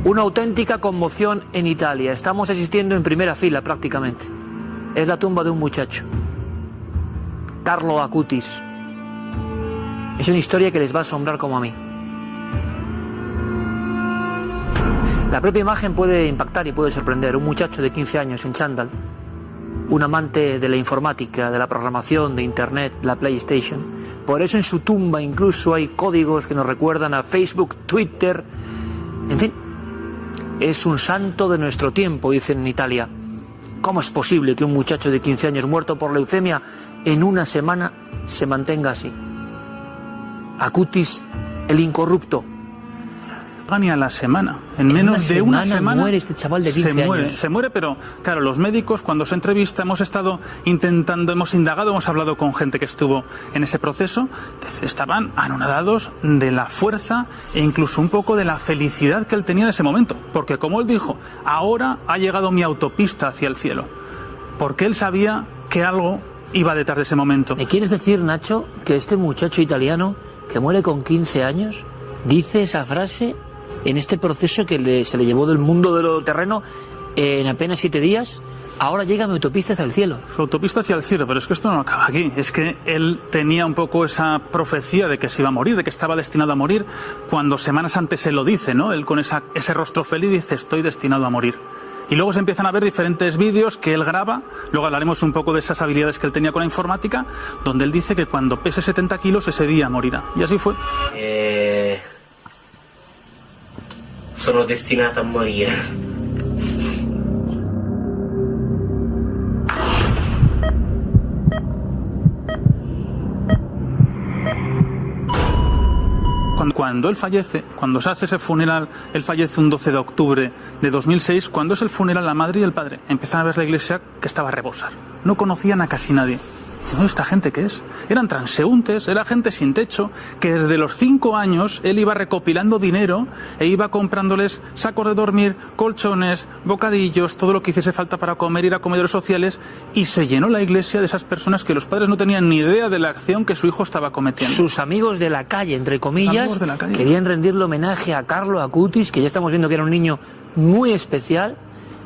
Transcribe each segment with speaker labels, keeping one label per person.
Speaker 1: Una auténtica conmoción en Italia. Estamos asistiendo en primera fila prácticamente. Es la tumba de un muchacho, Carlo Acutis. Es una historia que les va a asombrar como a mí. La propia imagen puede impactar y puede sorprender. Un muchacho de 15 años en chándal, un amante de la informática, de la programación, de Internet, la PlayStation. Por eso en su tumba incluso hay códigos que nos recuerdan a Facebook, Twitter, en fin. Es un santo de nuestro tiempo, dicen en Italia. ¿Cómo es posible que un muchacho de 15 años muerto por leucemia en una semana se mantenga así? Acutis, el incorrupto.
Speaker 2: Ni a la semana, en menos de una semana
Speaker 1: muere este chaval de 15 años.
Speaker 2: Se muere, pero claro, los médicos cuando se entrevista hemos estado intentando, hemos indagado, hemos hablado con gente que estuvo en ese proceso, estaban anonadados de la fuerza e incluso un poco de la felicidad que él tenía en ese momento, porque como él dijo, ahora ha llegado mi autopista hacia el cielo, porque él sabía que algo iba detrás de ese momento.
Speaker 1: ¿Me quieres decir, Nacho, que este muchacho italiano que muere con 15 años dice esa frase en este proceso que se le llevó del mundo de lo terreno en apenas 7 días? Ahora llega mi autopista hacia el cielo.
Speaker 2: Su autopista hacia el cielo, pero es que esto no acaba aquí. Es que él tenía un poco esa profecía de que se iba a morir, de que estaba destinado a morir, cuando semanas antes se lo dice, ¿no? Él con ese rostro feliz dice, estoy destinado a morir. Y luego se empiezan a ver diferentes vídeos que él graba, luego hablaremos un poco de esas habilidades que él tenía con la informática, donde él dice que cuando pese 70 kilos ese día morirá. Y así fue.
Speaker 3: Sono destinato a morire.
Speaker 2: Cuando él fallece, cuando se hace ese funeral, él fallece un 12 de octubre de 2006, cuando es el funeral, la madre y el padre empiezan a ver la iglesia que estaba a rebosar. No conocían a casi nadie. Dicen, ¿esta gente qué es? Eran transeúntes, era gente sin techo, que desde los 5 años él iba recopilando dinero e iba comprándoles sacos de dormir, colchones, bocadillos, todo lo que hiciese falta para comer, ir a comedores sociales, y se llenó la iglesia de esas personas que los padres no tenían ni idea de la acción que su hijo estaba cometiendo.
Speaker 1: Sus amigos de la calle, entre comillas, querían rendirle homenaje a Carlo Acutis, que ya estamos viendo que era un niño muy especial,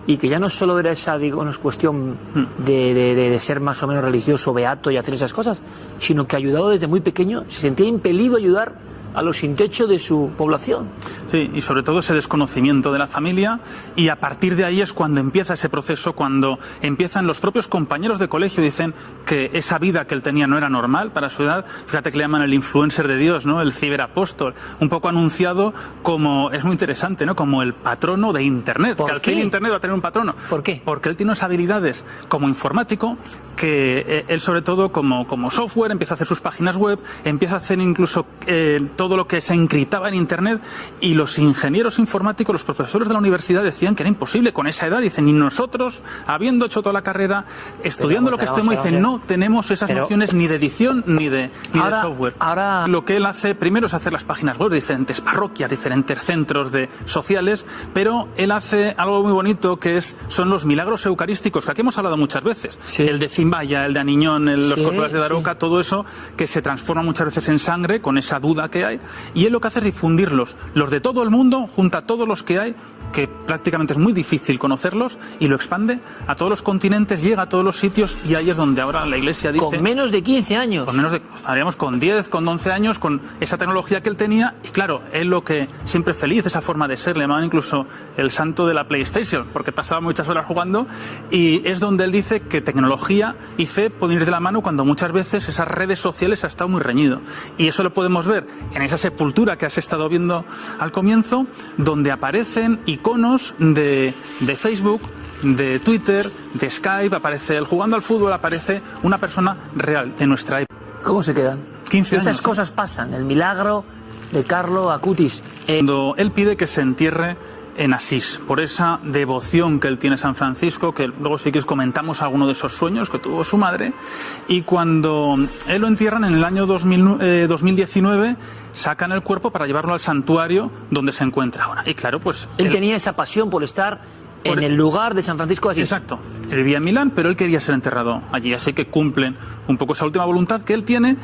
Speaker 1: y que ya no solo era esa, digamos, cuestión de ser más o menos religioso, beato y hacer esas cosas, sino que ayudado desde muy pequeño, se sentía impelido a ayudar a los sin techo de su población.
Speaker 2: Sí, y sobre todo ese desconocimiento de la familia, y a partir de ahí es cuando empieza ese proceso, cuando empiezan los propios compañeros de colegio, dicen que esa vida que él tenía no era normal para su edad. Fíjate que le llaman el influencer de Dios, ¿no? El ciberapóstol, un poco anunciado como, es muy interesante, ¿no? Como el patrono de Internet, que al fin Internet va a tener un patrono.
Speaker 1: ¿Por qué?
Speaker 2: Porque él tiene unas habilidades como informático, que él sobre todo como software empieza a hacer sus páginas web, empieza a hacer incluso todo lo que se encriptaba en Internet, y los ingenieros informáticos, los profesores de la universidad decían que era imposible con esa edad. Dicen, y nosotros, habiendo hecho toda la carrera, estudiando lo que estemos, dicen, no tenemos esas nociones ni de edición ni de software.
Speaker 1: Ahora
Speaker 2: lo que él hace primero es hacer las páginas web de diferentes parroquias, diferentes centros sociales, pero él hace algo muy bonito que son los milagros eucarísticos, que aquí hemos hablado muchas veces.
Speaker 1: Sí.
Speaker 2: El de Zimbaya, el de Aniñón, los corporales de Daroca, todo eso que se transforma muchas veces en sangre con esa duda que hay, y él lo que hace es difundirlos, los de todo el mundo, junta a todos los que hay, que prácticamente es muy difícil conocerlos, y lo expande a todos los continentes, llega a todos los sitios, y ahí es donde ahora la Iglesia dice...
Speaker 1: Con menos de 15 años.
Speaker 2: Estaríamos con 10, con 11 años, con esa tecnología que él tenía, y claro, él lo que siempre feliz, esa forma de ser, le llamaban incluso el santo de la PlayStation, porque pasaba muchas horas jugando, y es donde él dice que tecnología y fe pueden ir de la mano, cuando muchas veces esas redes sociales ha estado muy reñido. Y eso lo podemos ver en esa sepultura que has estado viendo al comienzo, donde aparecen iconos de Facebook, de Twitter, de Skype, aparece él jugando al fútbol, aparece una persona real de nuestra época.
Speaker 1: ¿Cómo se quedan?
Speaker 2: 15 años.
Speaker 1: Estas cosas pasan, el milagro de Carlo Acutis.
Speaker 2: Cuando él pide que se entierre en Asís, por esa devoción que él tiene a San Francisco, que luego sí que comentamos alguno de esos sueños que tuvo su madre, y cuando él lo entierran en el año 2019, sacan el cuerpo para llevarlo al santuario donde se encuentra ahora. Y claro, pues...
Speaker 1: Él tenía esa pasión por estar en el lugar de San Francisco de Asís.
Speaker 2: Exacto. Él vivía en Milán, pero él quería ser enterrado allí, así que cumplen un poco esa última voluntad que él tiene,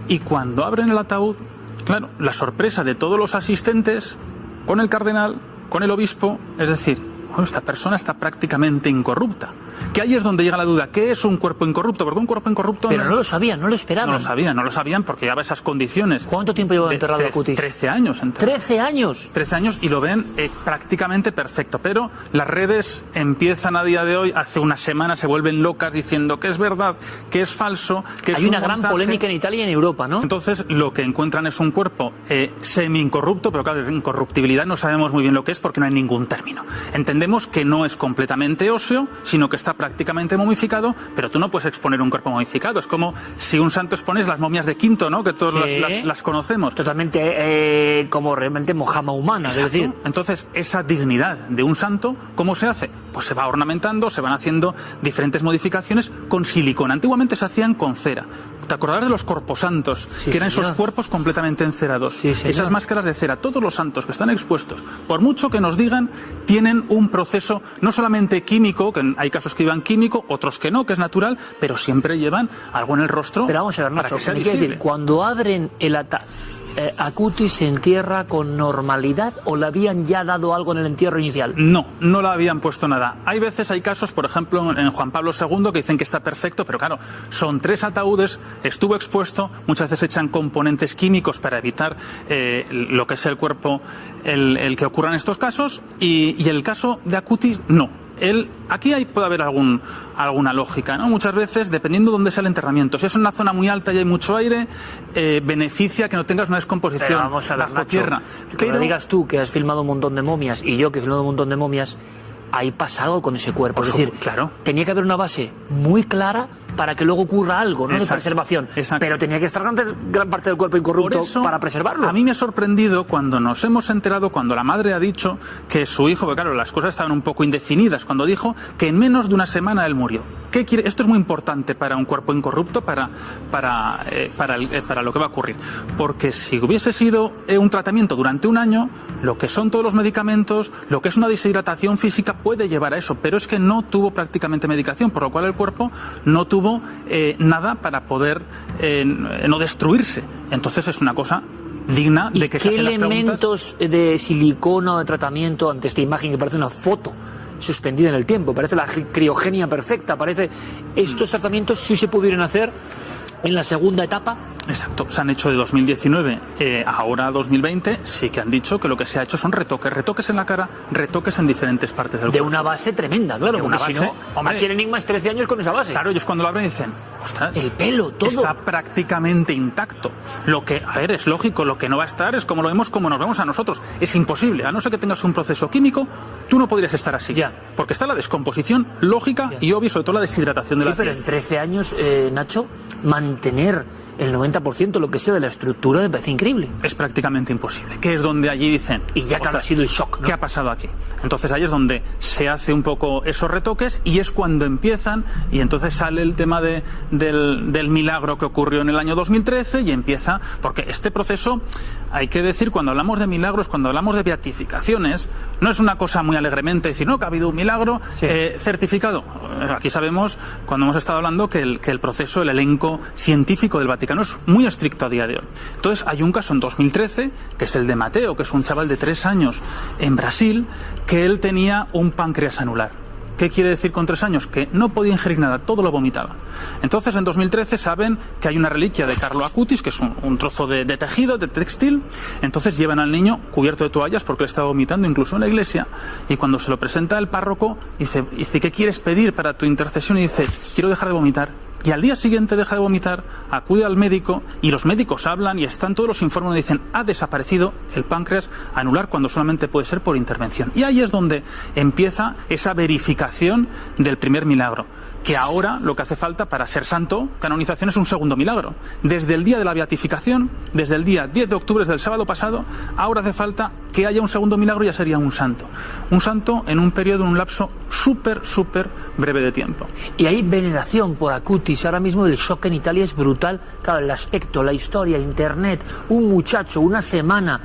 Speaker 2: y cuando abren el ataúd, claro, la sorpresa de todos los asistentes, con el cardenal, con el obispo, es decir, bueno, esta persona está prácticamente incorrupta. Que ahí es donde llega la duda. ¿Qué es un cuerpo incorrupto? Porque un cuerpo incorrupto...
Speaker 1: Pero no lo sabían, no lo esperaban.
Speaker 2: No lo sabían porque llevaba esas condiciones.
Speaker 1: ¿Cuánto tiempo llevaba enterrado Acutis?
Speaker 2: 13 años. Enterrado.
Speaker 1: ¿13 años?
Speaker 2: 13 años y lo ven prácticamente perfecto. Pero las redes empiezan a día de hoy, hace una semana se vuelven locas diciendo que es verdad, que es falso, que es
Speaker 1: Hay una
Speaker 2: un
Speaker 1: gran
Speaker 2: montaje.
Speaker 1: polémica en Italia y en Europa, ¿no?
Speaker 2: Entonces lo que encuentran es un cuerpo semi-incorrupto, pero claro, incorruptibilidad no sabemos muy bien lo que es porque no hay ningún término. Entendemos que no es completamente óseo, sino que está prácticamente momificado, pero tú no puedes exponer un cuerpo momificado. Es como si un santo expones las momias de Quinto, ¿no? Que todos las conocemos.
Speaker 1: Totalmente como realmente mojama humana,
Speaker 2: Exacto.
Speaker 1: es decir...
Speaker 2: Entonces, esa dignidad de un santo, ¿cómo se hace? Pues se va ornamentando, se van haciendo diferentes modificaciones con silicona. Antiguamente se hacían con cera. ¿Te acordarás de los corposantos?
Speaker 1: Sí,
Speaker 2: que eran
Speaker 1: señor.
Speaker 2: esos cuerpos completamente encerados.
Speaker 1: Sí, señor.
Speaker 2: Esas máscaras de cera. Todos los santos que están expuestos, por mucho que nos digan, tienen un proceso no solamente químico, que hay casos que llevan químico, otros que no, que es natural, pero siempre llevan algo en el rostro.
Speaker 1: Pero vamos a ver,
Speaker 2: para
Speaker 1: Nacho,
Speaker 2: que sea
Speaker 1: me quiere
Speaker 2: visible.
Speaker 1: decir, cuando abren el Acutis se entierra con normalidad o le habían ya dado algo en el entierro inicial?
Speaker 2: No le habían puesto nada. Hay casos, por ejemplo, en Juan Pablo II, que dicen que está perfecto, pero claro, son 3 ataúdes, estuvo expuesto, muchas veces echan componentes químicos para evitar lo que es el cuerpo, el que ocurran estos casos, y el caso de Acutis, no. Aquí puede haber alguna lógica, ¿no? Muchas veces, dependiendo de dónde sea el enterramiento. Si es una zona muy alta y hay mucho aire, beneficia que no tengas una descomposición.
Speaker 1: Pero vamos a ver,
Speaker 2: bajo
Speaker 1: Nacho,
Speaker 2: tierra.
Speaker 1: que me digas tú que has filmado un montón de momias y yo que he filmado un montón de momias, ahí pasa algo con ese cuerpo.
Speaker 2: Por
Speaker 1: Es decir,
Speaker 2: claro.
Speaker 1: tenía que haber una base muy clara para que luego ocurra algo, ¿no?
Speaker 2: Exacto,
Speaker 1: De preservación.
Speaker 2: exacto.
Speaker 1: Pero tenía que estar gran parte del cuerpo incorrupto
Speaker 2: Por eso,
Speaker 1: para preservarlo.
Speaker 2: A mí me ha sorprendido cuando nos hemos enterado, cuando la madre ha dicho que su hijo, porque claro, las cosas estaban un poco indefinidas, cuando dijo que en menos de una semana él murió. ¿Qué quiere? Esto es muy importante para un cuerpo incorrupto, para lo que va a ocurrir. Porque si hubiese sido un tratamiento durante un año, lo que son todos los medicamentos, lo que es una deshidratación física puede llevar a eso, pero es que no tuvo prácticamente medicación, por lo cual el cuerpo no tuvo nada para poder no destruirse. Entonces es una cosa digna de que se
Speaker 1: ¿Qué
Speaker 2: hacen las preguntas.
Speaker 1: elementos de silicona o de tratamiento ante esta imagen que parece una foto suspendida en el tiempo? Parece la criogenia perfecta, parece... Estos tratamientos sí se pudieron hacer en la segunda etapa.
Speaker 2: Exacto, se han hecho de 2019 ahora 2020, sí que han dicho que lo que se ha hecho son retoques en la cara, retoques en diferentes partes del
Speaker 1: De
Speaker 2: cuerpo.
Speaker 1: una base tremenda, claro,
Speaker 2: De
Speaker 1: porque
Speaker 2: una
Speaker 1: si
Speaker 2: base,
Speaker 1: no,
Speaker 2: hombre.
Speaker 1: aquí el enigma es 13 años con esa base.
Speaker 2: Claro, ellos cuando lo abren dicen, ostras,
Speaker 1: El pelo, todo.
Speaker 2: está prácticamente intacto. Lo que, a ver, es lógico, lo que no va a estar es como lo vemos, como nos vemos a nosotros. Es imposible, a no ser que tengas un proceso químico, tú no podrías estar así.
Speaker 1: Ya.
Speaker 2: Porque está la descomposición lógica y obvia, sobre todo la deshidratación de
Speaker 1: Sí,
Speaker 2: la
Speaker 1: pero
Speaker 2: piel.
Speaker 1: en 13 años, Nacho, mantener el 90% lo que sea de la estructura me parece increíble.
Speaker 2: Es prácticamente imposible, que es donde allí dicen...
Speaker 1: Y ya que ha
Speaker 2: ostras,
Speaker 1: sido el shock, ¿no?
Speaker 2: ¿qué ha pasado aquí? Entonces ahí es donde se hace un poco esos retoques y es cuando empiezan, y entonces sale el tema del milagro que ocurrió en el año 2013 y empieza, porque este proceso, hay que decir, cuando hablamos de milagros, cuando hablamos de beatificaciones, no es una cosa muy alegremente decir, no, que ha habido un milagro
Speaker 1: Sí.
Speaker 2: certificado. Aquí sabemos, cuando hemos estado hablando, que el proceso, el elenco científico del Vaticano es muy estricto a día de hoy. Entonces hay un caso en 2013, que es el de Mateo, que es un chaval de 3 años en Brasil, que él tenía un páncreas anular. ¿Qué quiere decir con 3 años? Que no podía ingerir nada, todo lo vomitaba. Entonces en 2013 saben que hay una reliquia de Carlo Acutis, que es un trozo de tejido, de textil. Entonces llevan al niño cubierto de toallas porque él estaba vomitando incluso en la iglesia, y cuando se lo presenta el párroco dice, ¿qué quieres pedir para tu intercesión? Y dice, quiero dejar de vomitar. Y al día siguiente deja de vomitar, acude al médico y los médicos hablan y están todos los informes donde dicen ha desaparecido el páncreas anular cuando solamente puede ser por intervención. Y ahí es donde empieza esa verificación del primer milagro. Que ahora lo que hace falta para ser santo, canonización, es un segundo milagro. Desde el día de la beatificación, desde el día 10 de octubre, desde el sábado pasado, ahora hace falta que haya un segundo milagro y ya sería un santo. Un santo en un periodo, en un lapso súper breve de tiempo.
Speaker 1: Y hay veneración por Acutis. Ahora mismo el shock en Italia es brutal. Claro, el aspecto, la historia, internet, un muchacho, una semana,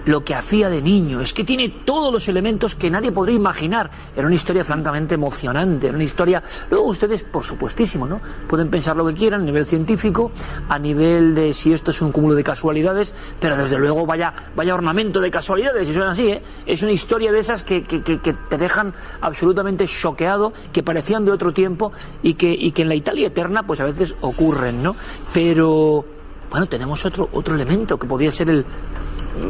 Speaker 1: lo que hacía de niño. Es que tiene todos los elementos que nadie podría imaginar. Era una historia francamente emocionante, era una historia... Luego ustedes, por supuestísimo, ¿no?, pueden pensar lo que quieran a nivel científico, a nivel de si esto es un cúmulo de casualidades, pero desde luego vaya ornamento de casualidades, y suena así, ¿eh? Es una historia de esas que te dejan absolutamente choqueado, que parecían de otro tiempo y que en la Italia eterna pues a veces ocurren, ¿no? Pero, bueno, tenemos otro elemento que podría ser el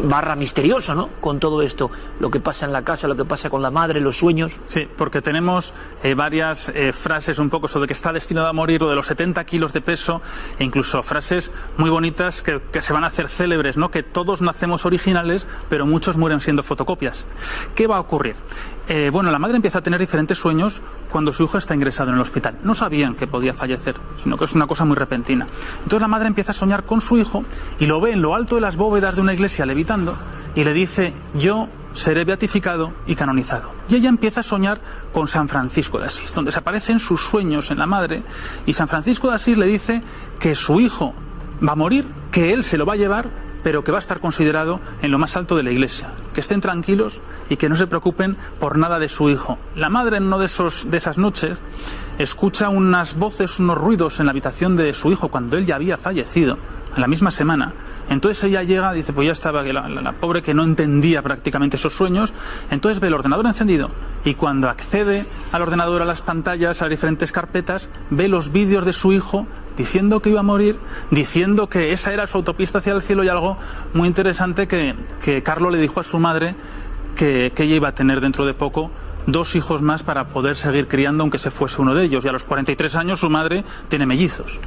Speaker 1: barra misterioso, ¿no?, con todo esto, lo que pasa en la casa, lo que pasa con la madre, los sueños.
Speaker 2: Sí, porque tenemos varias frases un poco sobre que está destinado a morir, lo de los 70 kilos de peso, e incluso frases muy bonitas que se van a hacer célebres, ¿no?, que todos nacemos originales, pero muchos mueren siendo fotocopias. ¿Qué va a ocurrir? Bueno, la madre empieza a tener diferentes sueños cuando su hijo está ingresado en el hospital. No sabían que podía fallecer, sino que es una cosa muy repentina. Entonces la madre empieza a soñar con su hijo y lo ve en lo alto de las bóvedas de una iglesia levitando y le dice: yo seré beatificado y canonizado. Y ella empieza a soñar con San Francisco de Asís, donde se aparecen sus sueños en la madre, y San Francisco de Asís le dice que su hijo va a morir, que él se lo va a llevar, pero que va a estar considerado en lo más alto de la iglesia. Que estén tranquilos y que no se preocupen por nada de su hijo. La madre, en una de esas noches, escucha unas voces, unos ruidos en la habitación de su hijo cuando él ya había fallecido, en la misma semana. Entonces ella llega, dice, pues ya estaba la pobre, que no entendía prácticamente esos sueños. Entonces ve el ordenador encendido y cuando accede al ordenador, a las pantallas, a las diferentes carpetas, ve los vídeos de su hijo diciendo que iba a morir, diciendo que esa era su autopista hacia el cielo, y algo muy interesante que Carlo le dijo a su madre, que ella iba a tener dentro de poco 2 hijos más para poder seguir criando, aunque se fuese uno de ellos. Y a los 43 años su madre tiene mellizos.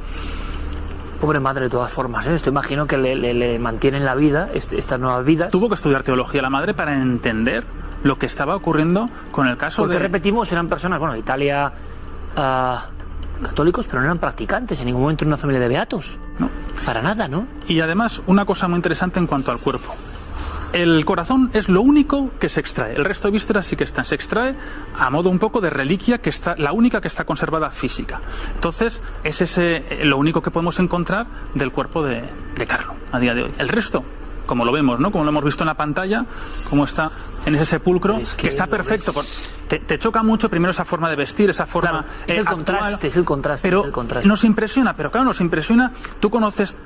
Speaker 1: Pobre madre, de todas formas, ¿eh? Esto imagino que le mantienen la vida, estas nuevas vidas.
Speaker 2: Tuvo que estudiar teología la madre para entender lo que estaba ocurriendo con el caso.
Speaker 1: Porque repetimos, eran personas, bueno, Italia, católicos, pero no eran practicantes en ningún momento en una familia de beatos.
Speaker 2: No.
Speaker 1: Para nada, ¿no?
Speaker 2: Y además, una cosa muy interesante en cuanto al cuerpo. El corazón es lo único que se extrae. El resto de vísceras sí que están. Se extrae a modo un poco de reliquia, que está, la única que está conservada física. Entonces, es lo único que podemos encontrar del cuerpo de Carlo a día de hoy. El resto, como lo vemos, ¿no?, como lo hemos visto en la pantalla, como está en ese sepulcro, que está perfecto. Te choca mucho primero esa forma de vestir, esa forma,
Speaker 1: claro, es el contraste, es el contraste.
Speaker 2: Pero
Speaker 1: es el contraste.
Speaker 2: Nos impresiona, pero claro, nos impresiona. Tú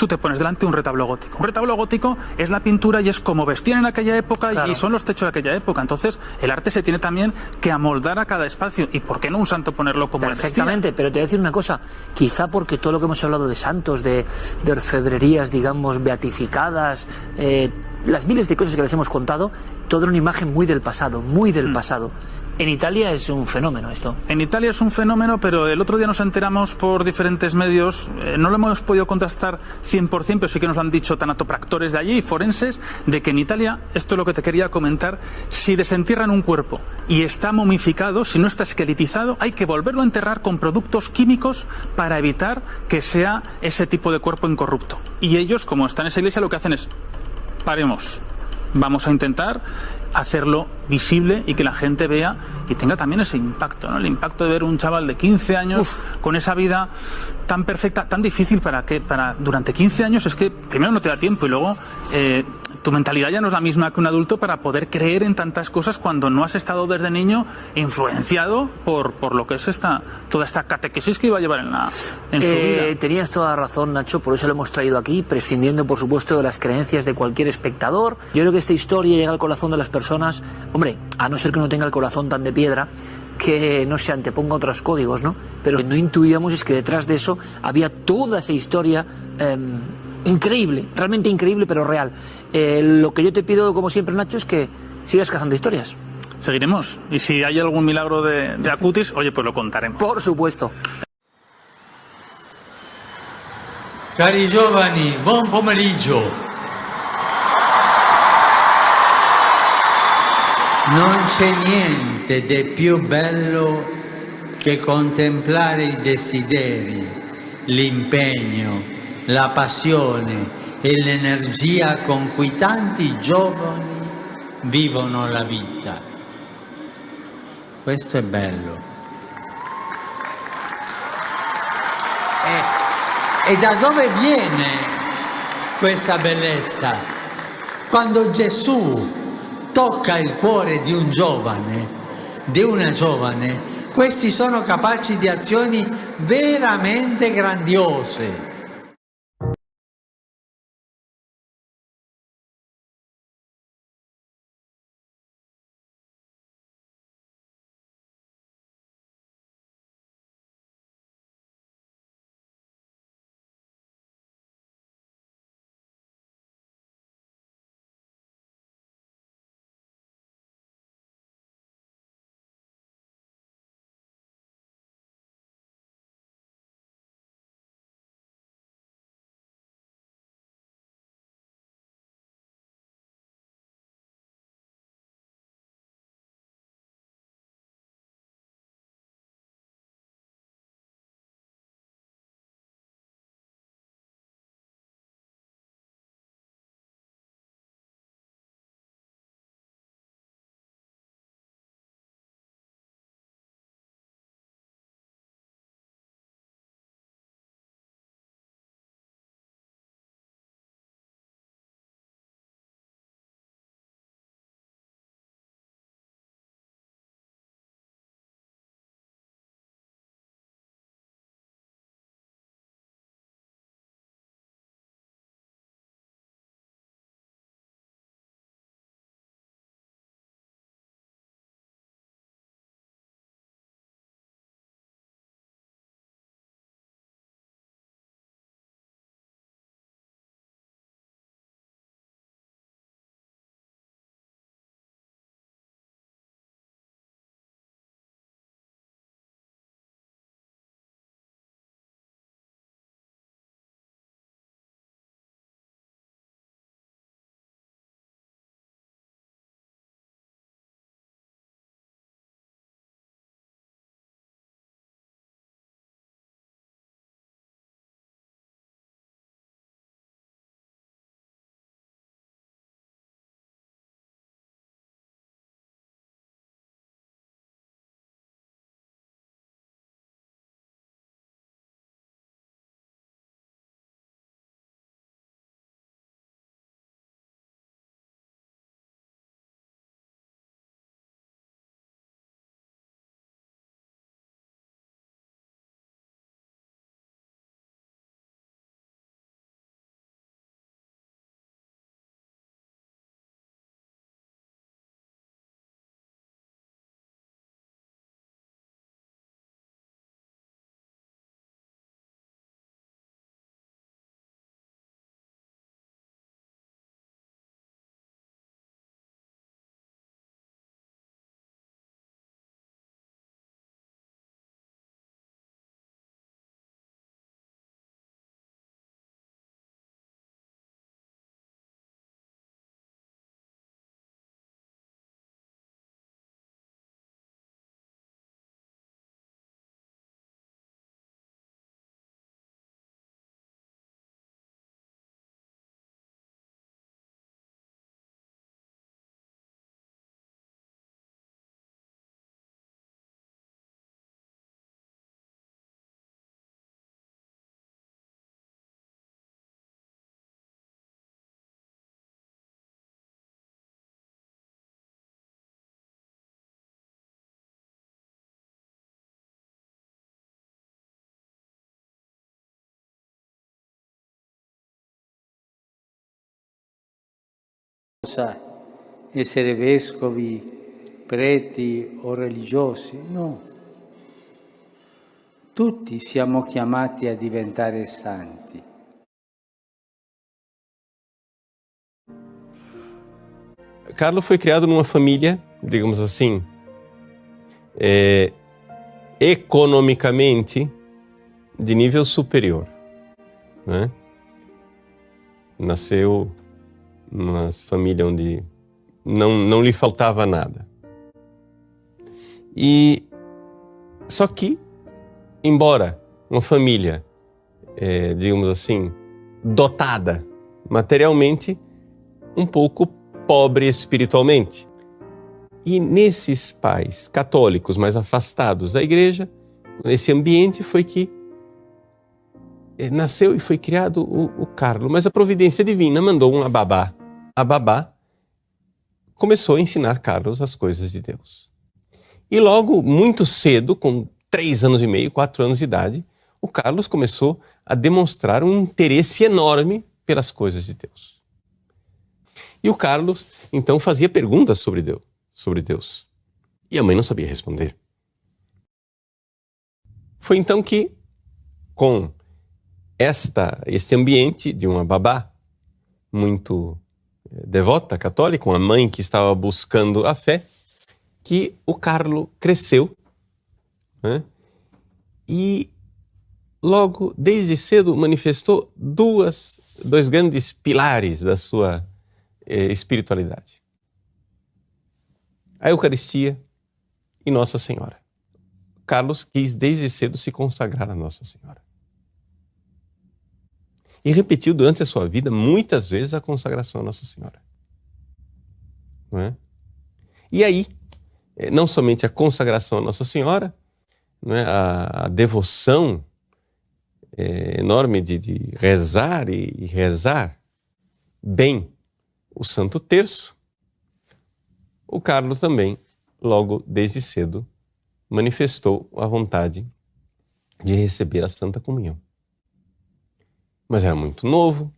Speaker 2: te pones delante de un retablo gótico. Un retablo gótico es la pintura y es como vestían en aquella época, claro, y son los techos de aquella época. Entonces, el arte se tiene también que amoldar a cada espacio. ¿Y por qué no un santo ponerlo como
Speaker 1: perfectamente? Pero te voy a decir una cosa, quizá porque todo lo que hemos hablado de santos, de orfebrerías, digamos, beatificadas, las miles de cosas que les hemos contado, toda una imagen muy del pasado, muy del pasado. En Italia es un fenómeno esto.
Speaker 2: En Italia es un fenómeno, pero el otro día nos enteramos por diferentes medios, no lo hemos podido contrastar 100%, pero sí que nos lo han dicho tanatopractores de allí y forenses, de que en Italia, esto es lo que te quería comentar, si desentierran un cuerpo y está momificado, si no está esqueletizado, hay que volverlo a enterrar con productos químicos para evitar que sea ese tipo de cuerpo incorrupto. Y ellos, como están en esa iglesia, lo que hacen es: paremos, vamos a intentar hacerlo visible y que la gente vea y tenga también ese impacto, ¿no? El impacto de ver un chaval de 15 años con esa vida tan perfecta, tan difícil para durante 15 años, es que primero no te da tiempo y luego tu mentalidad ya no es la misma que un adulto para poder creer en tantas cosas cuando no has estado desde niño influenciado por lo que es toda esta catequesis que iba a llevar en su vida.
Speaker 1: Tenías toda la razón, Nacho, por eso lo hemos traído aquí, prescindiendo por supuesto de las creencias de cualquier espectador. Yo creo que esta historia llega al corazón de las personas, hombre, a no ser que uno tenga el corazón tan de piedra, que no se anteponga a otros códigos, ¿no? Pero lo que no intuíamos es que detrás de eso había toda esa historia increíble, realmente increíble, pero real. Lo que yo te pido, como siempre, Nacho, es que sigas cazando historias.
Speaker 2: Seguiremos. Y si hay algún milagro de Acutis, oye, pues lo contaremos.
Speaker 1: Por supuesto.
Speaker 4: Cari giovani, buon pomeriggio. Non c'è niente di più bello che contemplare i desideri, l'impegno, la passione e l'energia con cui tanti giovani vivono la vita. Questo è bello. E da dove viene questa bellezza? Quando Gesù tocca il cuore di un giovane, di una giovane, questi sono capaci di azioni veramente grandiose. Essere vescovi, preti o religiosi, no. Tutti siamo chiamati a diventare santi.
Speaker 5: Carlo foi criado numa família, digamos assim, economicamente de nível superior, né? Nasceu numa família onde não lhe faltava nada. E só que, embora uma família, digamos assim, dotada materialmente, um pouco pobre espiritualmente. E nesses pais católicos mais afastados da igreja, nesse ambiente foi que nasceu e foi criado o Carlo. Mas a providência divina mandou uma babá a babá começou a ensinar Carlos as coisas de Deus. E logo, muito cedo, com 3 anos e meio, 4 anos de idade, o Carlos começou a demonstrar um interesse enorme pelas coisas de Deus. E o Carlos, então, fazia perguntas sobre Deus. E a mãe não sabia responder. Foi então que, com esse ambiente de uma babá muito devota, católica, uma mãe que estava buscando a fé, que o Carlos cresceu, né? E logo, desde cedo, manifestou dois grandes pilares da sua espiritualidade: a Eucaristia e Nossa Senhora. Carlos quis desde cedo se consagrar a Nossa Senhora. E repetiu durante a sua vida muitas vezes a consagração a Nossa Senhora. Não é? E aí, não somente a consagração a Nossa Senhora, não é? A devoção enorme de rezar e rezar bem o Santo Terço, o Carlos também, logo desde cedo, manifestou a vontade de receber a Santa Comunhão. Mas era muito novo,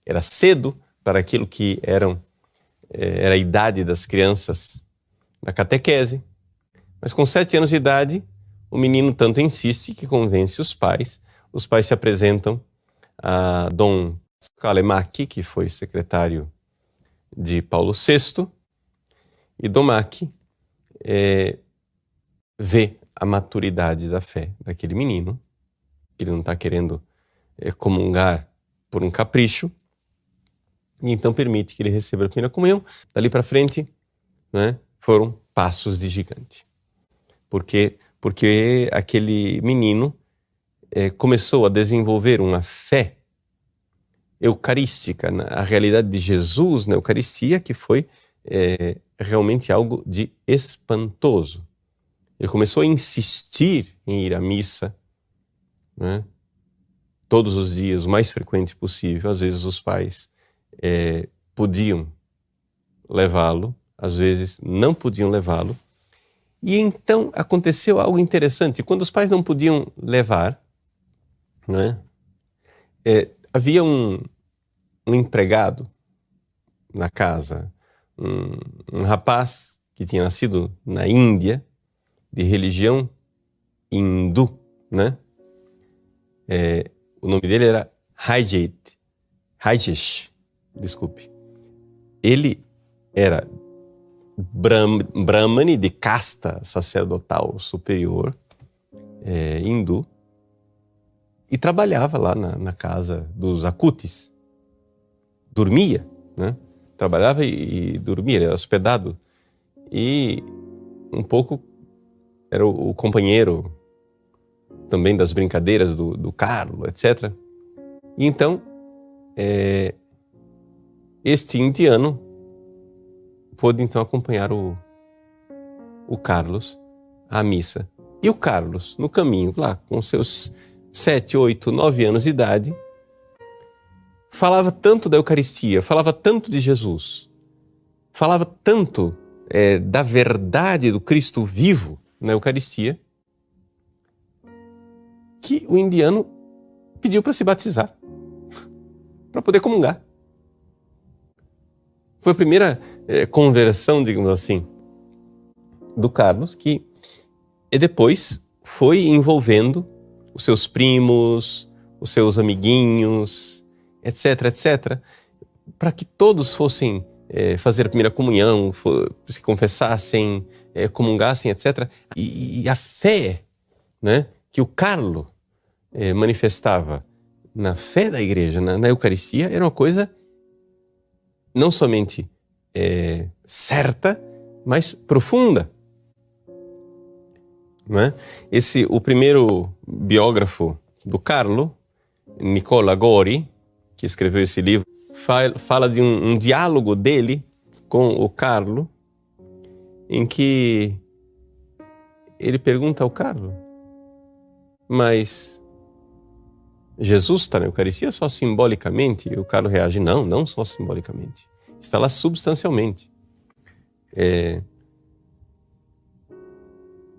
Speaker 5: era cedo para aquilo que era a idade das crianças na catequese. Mas com 7 anos de idade, o menino tanto insiste que convence os pais. Os pais se apresentam a Dom Calemachi, que foi secretário de Paulo VI, e Dom Machi vê a maturidade da fé daquele menino, que ele não está querendo comungar por um capricho, e então permite que ele receba a primeira comunhão. Dali para frente, né, foram passos de gigante. Porque aquele menino começou a desenvolver uma fé eucarística, a realidade de Jesus na Eucaristia, que foi realmente algo de espantoso. Ele começou a insistir em ir à missa, né, todos os dias, o mais frequente possível. Às vezes os pais podiam levá-lo, às vezes não podiam levá-lo. E então aconteceu algo interessante. Quando os pais não podiam levar, né, havia um empregado na casa, um rapaz que tinha nascido na Índia, de religião hindu, né? O nome dele era Rajesh, desculpe. Ele era brahmane de casta sacerdotal superior, hindu, e trabalhava lá na casa dos Akutis. Dormia, né? Trabalhava e dormia, era hospedado. E um pouco era o companheiro também das brincadeiras do Carlos, etc. E então, este indiano pôde então acompanhar o Carlos à missa. E o Carlos, no caminho, lá com seus 7, 8, 9 anos de idade, falava tanto da Eucaristia, falava tanto de Jesus, falava tanto da verdade do Cristo vivo na Eucaristia, que o indiano pediu para se batizar, para poder comungar. Foi a primeira conversão, digamos assim, do Carlos, que depois foi envolvendo os seus primos, os seus amiguinhos, etc., etc., para que todos fossem fazer a primeira comunhão, se confessassem, comungassem, etc. E a fé, né, que o Carlos manifestava na fé da igreja, na Eucaristia, era uma coisa não somente certa, mas profunda. Não é? O primeiro biógrafo do Carlos, Nicola Gori, que escreveu esse livro, fala de um diálogo dele com o Carlos, em que ele pergunta ao Carlos: mas Jesus está na Eucaristia só simbolicamente? E o Carlos reage: não só simbolicamente. está lá substancialmente.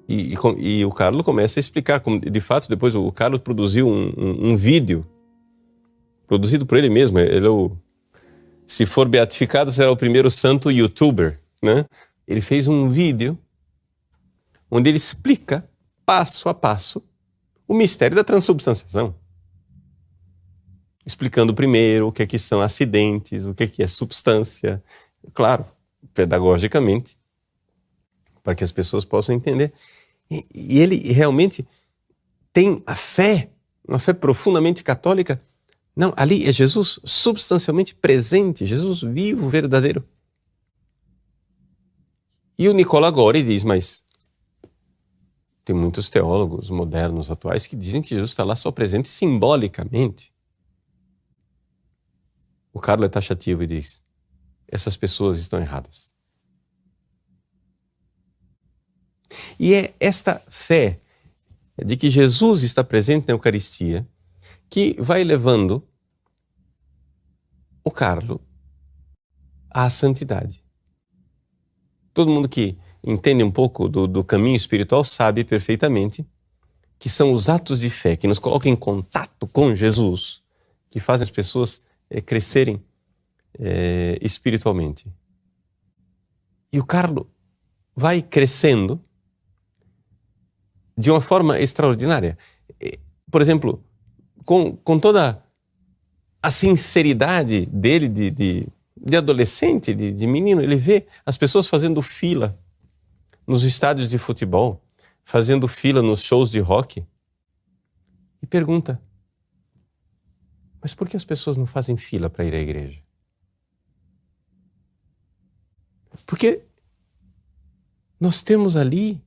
Speaker 5: E o Carlo começa a explicar como, de fato, depois o Carlo produziu um vídeo produzido por ele mesmo. Ele se for beatificado, será o primeiro santo youtuber, né? Ele fez um vídeo onde ele explica, passo a passo, o mistério da transubstanciação. Explicando primeiro o que é que são acidentes, o que é substância, claro, pedagogicamente, para que as pessoas possam entender. E ele realmente tem a fé, uma fé profundamente católica. Não, ali é Jesus substancialmente presente, Jesus vivo, verdadeiro. E o Nicola Gori diz, mas tem muitos teólogos modernos, atuais, que dizem que Jesus está lá só presente simbolicamente. O Carlo é taxativo e diz, essas pessoas estão erradas. E é esta fé de que Jesus está presente na Eucaristia que vai levando o Carlo à santidade. Todo mundo que entende um pouco do caminho espiritual sabe perfeitamente que são os atos de fé que nos colocam em contato com Jesus que fazem as pessoas crescerem espiritualmente. E o Carlo vai crescendo de uma forma extraordinária. Por exemplo, com toda a sinceridade dele de adolescente, de menino, ele vê as pessoas fazendo fila nos estádios de futebol, fazendo fila nos shows de rock, e pergunta, mas por que as pessoas não fazem fila para ir à igreja? Porque nós temos ali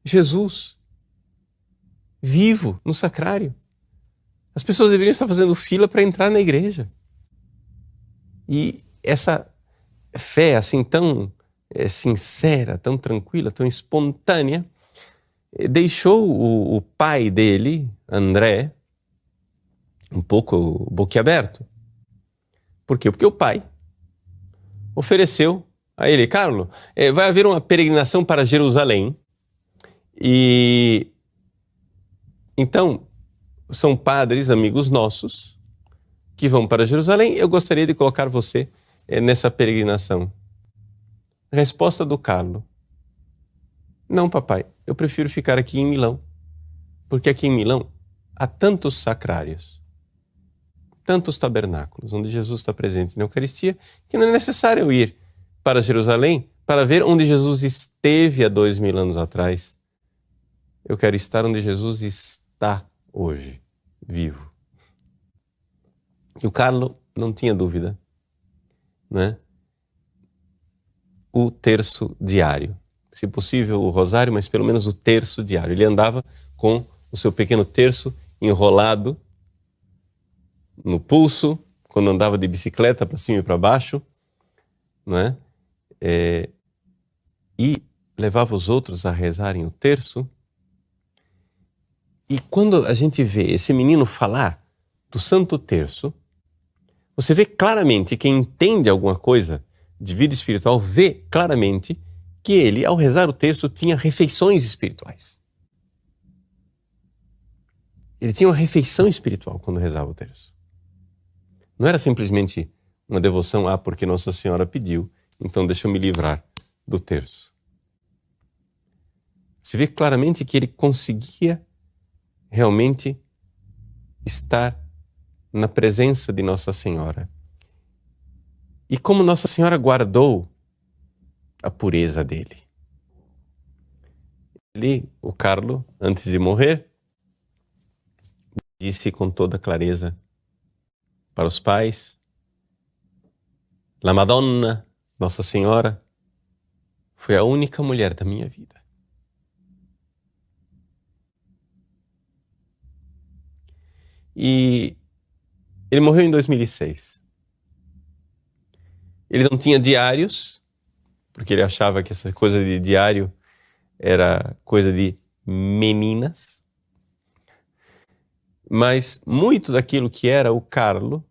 Speaker 5: Jesus vivo no sacrário. As pessoas deveriam estar fazendo fila para entrar na igreja. E essa fé assim tão sincera, tão tranquila, tão espontânea, deixou o pai dele, André, um pouco boquiaberto. Por quê? Porque o pai ofereceu a ele, Carlo, vai haver uma peregrinação para Jerusalém e então são padres, amigos nossos, que vão para Jerusalém. Eu gostaria de colocar você nessa peregrinação. Resposta do Carlo. Não, papai, eu prefiro ficar aqui em Milão, porque aqui em Milão há tantos sacrários, tantos tabernáculos, onde Jesus está presente na Eucaristia, que não é necessário eu ir para Jerusalém para ver onde Jesus esteve há 2000 anos atrás. Eu quero estar onde Jesus está hoje, vivo. E o Carlo não tinha dúvida, né? O terço diário. Se possível o rosário, mas pelo menos o terço diário. Ele andava com o seu pequeno terço enrolado no pulso, quando andava de bicicleta para cima e para baixo, né? E levava os outros a rezarem o terço. E quando a gente vê esse menino falar do Santo Terço, você vê claramente, quem entende alguma coisa de vida espiritual, vê claramente que ele, ao rezar o terço, tinha refeições espirituais. Ele tinha uma refeição espiritual quando rezava o terço. Não era simplesmente uma devoção, porque Nossa Senhora pediu, então deixa eu me livrar do terço. Você vê claramente que ele conseguia realmente estar na presença de Nossa Senhora. E como Nossa Senhora guardou a pureza dele. Ele, o Carlo, antes de morrer, disse com toda clareza para os pais, La Madonna, Nossa Senhora, foi a única mulher da minha vida. E ele morreu em 2006. Ele não tinha diários, porque ele achava que essa coisa de diário era coisa de meninas. Mas muito daquilo que era o Carlo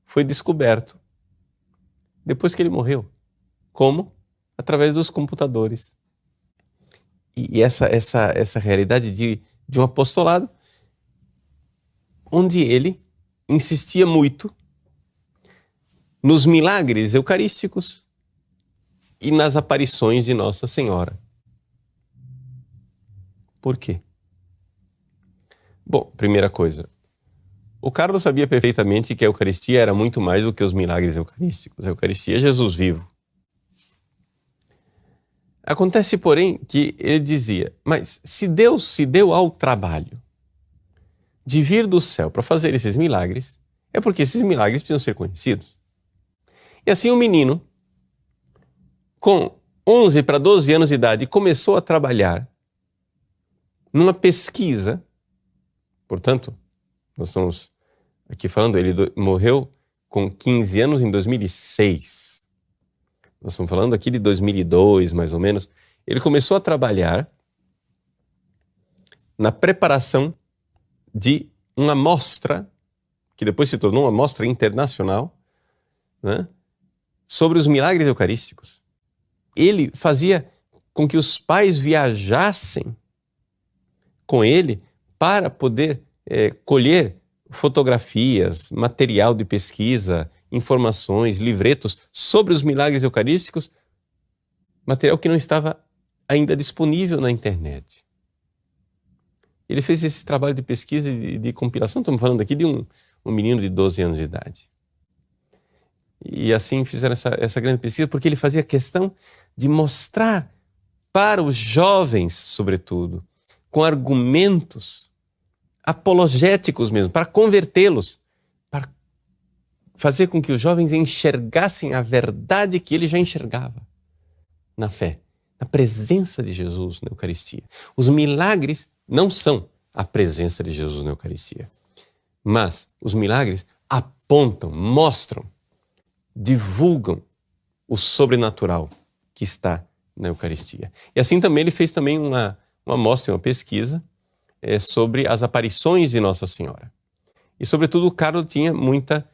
Speaker 5: foi descoberto depois que ele morreu. Como? Através dos computadores. E essa realidade de um apostolado onde ele insistia muito nos milagres eucarísticos e nas aparições de Nossa Senhora. Por quê? Bom, primeira coisa, o Carlos sabia perfeitamente que a Eucaristia era muito mais do que os milagres eucarísticos. A Eucaristia é Jesus vivo. Acontece, porém, que ele dizia, mas se Deus se deu ao trabalho de vir do céu para fazer esses milagres, é porque esses milagres precisam ser conhecidos. E assim o menino, com 11 para 12 anos de idade, começou a trabalhar numa pesquisa. Portanto, nós estamos aqui falando, ele morreu com 15 anos em 2006. Nós estamos falando aqui de 2002, mais ou menos. Ele começou a trabalhar na preparação de uma amostra, que depois se tornou uma amostra internacional, né, sobre os milagres eucarísticos. Ele fazia com que os pais viajassem com ele para poder colher fotografias, material de pesquisa, informações, livretos sobre os milagres eucarísticos, material que não estava ainda disponível na internet. Ele fez esse trabalho de pesquisa e de compilação, estamos falando aqui de um menino de 12 anos de idade. E assim fizeram essa grande pesquisa, porque ele fazia questão de mostrar para os jovens, sobretudo, com argumentos apologéticos mesmo, para convertê-los, para fazer com que os jovens enxergassem a verdade que ele já enxergava na fé, na presença de Jesus na Eucaristia. Os milagres não são a presença de Jesus na Eucaristia, mas os milagres apontam, mostram, divulgam o sobrenatural que está na Eucaristia. E assim também ele fez também uma amostra, uma pesquisa sobre as aparições de Nossa Senhora. E sobretudo o Carlos tinha muita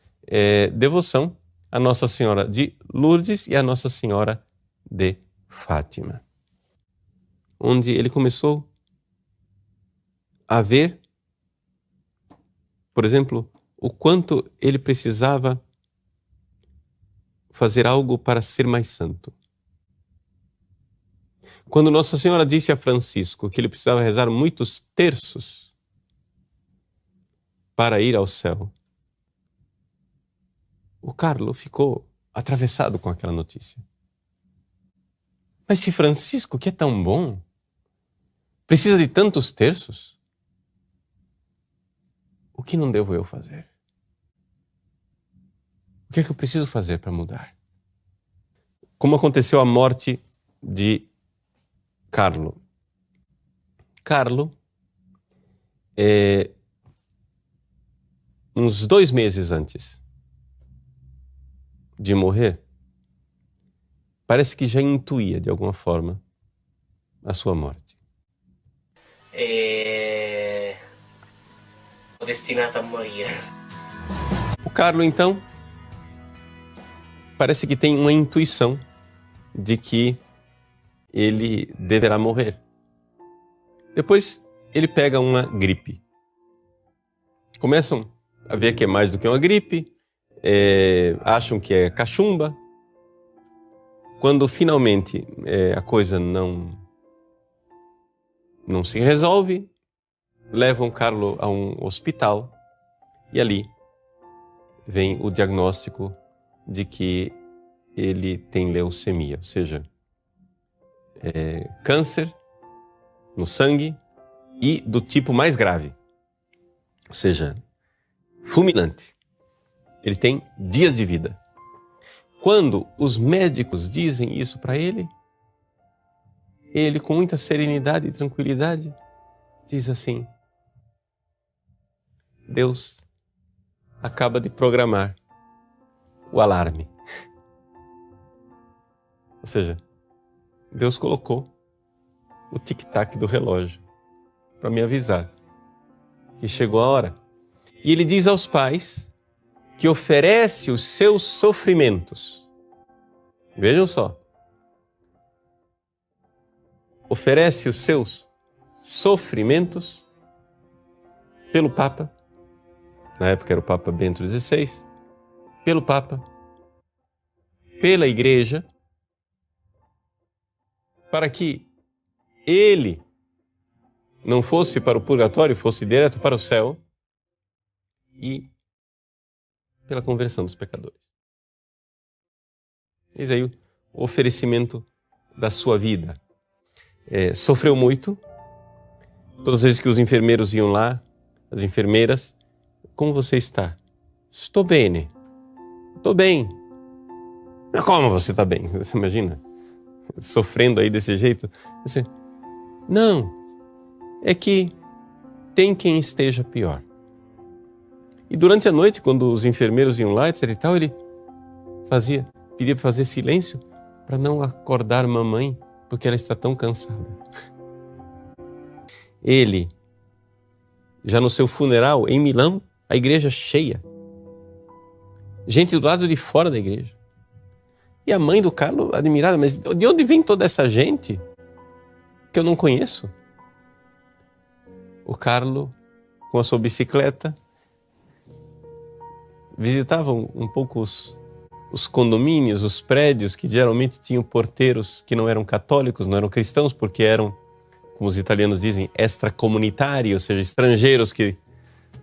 Speaker 5: devoção a Nossa Senhora de Lourdes e a Nossa Senhora de Fátima, onde ele começou a ver, por exemplo, o quanto ele precisava fazer algo para ser mais santo. Quando Nossa Senhora disse a Francisco que ele precisava rezar muitos terços para ir ao céu, o Carlo ficou atravessado com aquela notícia. Mas se Francisco, que é tão bom, precisa de tantos terços, o que não devo eu fazer? O que é que eu preciso fazer para mudar? Como aconteceu a morte de Carlo. Carlo, uns 2 meses antes de morrer, parece que já intuía de alguma forma a sua morte.
Speaker 3: Destinado a morrer.
Speaker 5: O Carlo, então, parece que tem uma intuição de que ele deverá morrer. Depois ele pega uma gripe. Começam a ver que é mais do que uma gripe, acham que é cachumba. Quando finalmente a coisa não se resolve, levam Carlo a um hospital e ali vem o diagnóstico de que ele tem leucemia, ou seja, câncer no sangue e do tipo mais grave, ou seja, fulminante. Ele tem dias de vida. Quando os médicos dizem isso para ele, ele com muita serenidade e tranquilidade diz assim: Deus acaba de programar o alarme. Ou seja, Deus colocou o tic-tac do relógio para me avisar que chegou a hora. E ele diz aos pais que oferece os seus sofrimentos Vejam só. Oferece os seus sofrimentos pelo Papa, na época era o Papa Bento XVI, pelo Papa, pela Igreja, para que ele não fosse para o purgatório, fosse direto para o céu, e pela conversão dos pecadores. Eis aí o oferecimento da sua vida. Sofreu muito. Todas as vezes que os enfermeiros iam lá, as enfermeiras, como você está? Estou bem. Estou bem. Mas como você está bem? Você imagina? Sofrendo aí desse jeito. Você, não, é que tem quem esteja pior. E durante a noite, quando os enfermeiros iam lá, etc e tal, ele pedia para fazer silêncio para não acordar mamãe, porque ela está tão cansada. Ele, já no seu funeral em Milão, a igreja cheia. Gente do lado de fora da igreja. E a mãe do Carlo admirada, mas de onde vem toda essa gente que eu não conheço? O Carlo, com a sua bicicleta, visitava um pouco os condomínios, os prédios que geralmente tinham porteiros que não eram católicos, não eram cristãos, porque eram, como os italianos dizem, extracomunitários, ou seja, estrangeiros que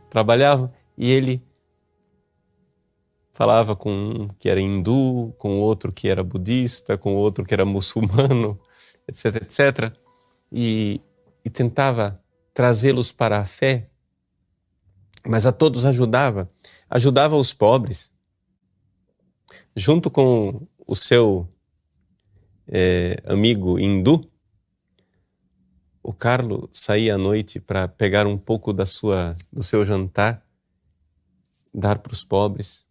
Speaker 5: trabalhavam. E ele falava com um que era hindu, com outro que era budista, com outro que era muçulmano, etc, etc. E tentava trazê-los para a fé, mas a todos ajudava os pobres. Junto com o seu amigo hindu, o Carlo saía à noite para pegar um pouco do seu jantar, dar para os pobres,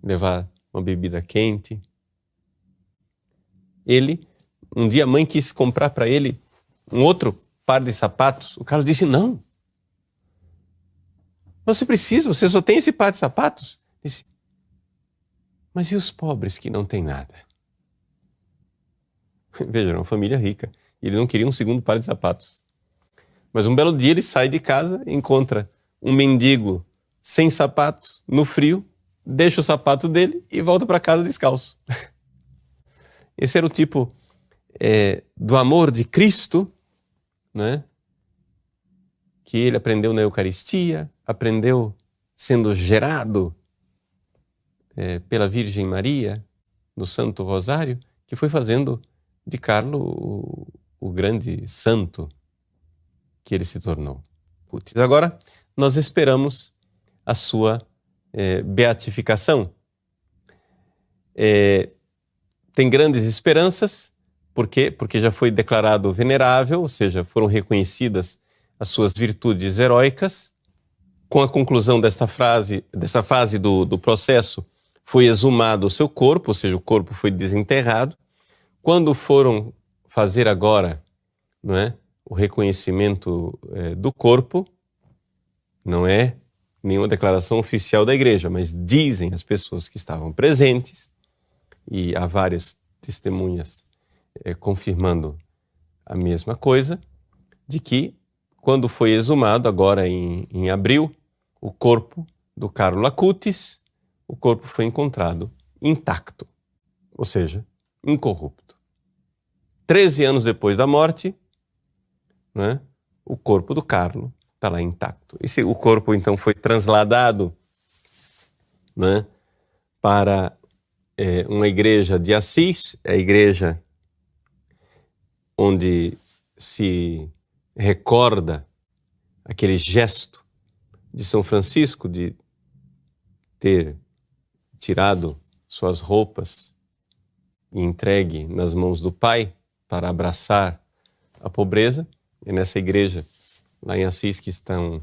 Speaker 5: levar uma bebida quente. Um dia a mãe quis comprar para ele um outro par de sapatos. O Carlo disse, não. Você só tem esse par de sapatos? Disse, mas e os pobres que não têm nada? Veja, era uma família rica. Ele não queria um segundo par de sapatos. Mas um belo dia ele sai de casa, encontra um mendigo sem sapatos, no frio, deixa o sapato dele e volta para casa descalço. Esse era o tipo do amor de Cristo, né? Que ele aprendeu na Eucaristia, aprendeu sendo gerado pela Virgem Maria, no Santo Rosário, que foi fazendo de Carlo o grande santo que ele se tornou. Agora, nós esperamos a sua beatificação. Tem grandes esperanças, por quê? Porque já foi declarado venerável, ou seja, foram reconhecidas as suas virtudes heróicas. Com a conclusão dessa fase do processo, foi exumado o seu corpo, ou seja, o corpo foi desenterrado. Quando foram fazer agora, não é, o reconhecimento do corpo, não é nenhuma declaração oficial da igreja, mas dizem as pessoas que estavam presentes, e há várias testemunhas confirmando a mesma coisa, de que quando foi exumado, agora em abril, o corpo do Carlo Acutis, o corpo foi encontrado intacto, ou seja, incorrupto. 13 anos depois da morte, né, o corpo do Carlo está lá intacto. O corpo, então, foi trasladado, né, para uma igreja de Assis, a igreja onde se recorda aquele gesto de São Francisco de ter tirado suas roupas e entregue nas mãos do Pai para abraçar a pobreza. É nessa igreja, lá em Assis, que estão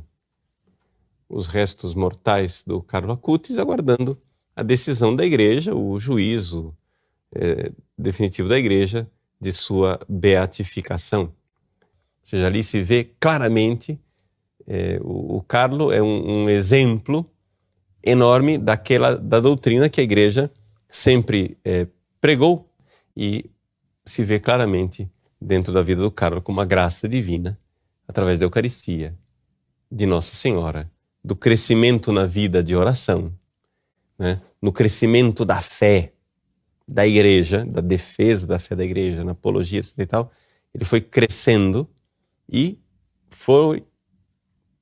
Speaker 5: os restos mortais do Carlo Acutis, aguardando a decisão da igreja, o juízo definitivo da igreja de sua beatificação. Ou seja, ali se vê claramente o Carlo é um exemplo enorme da doutrina que a igreja sempre pregou, e se vê claramente dentro da vida do Carlo como uma graça divina, através da Eucaristia, de Nossa Senhora, do crescimento na vida de oração, né? No crescimento da fé da igreja, da defesa da fé da igreja, na apologia e tal. Ele foi crescendo e foi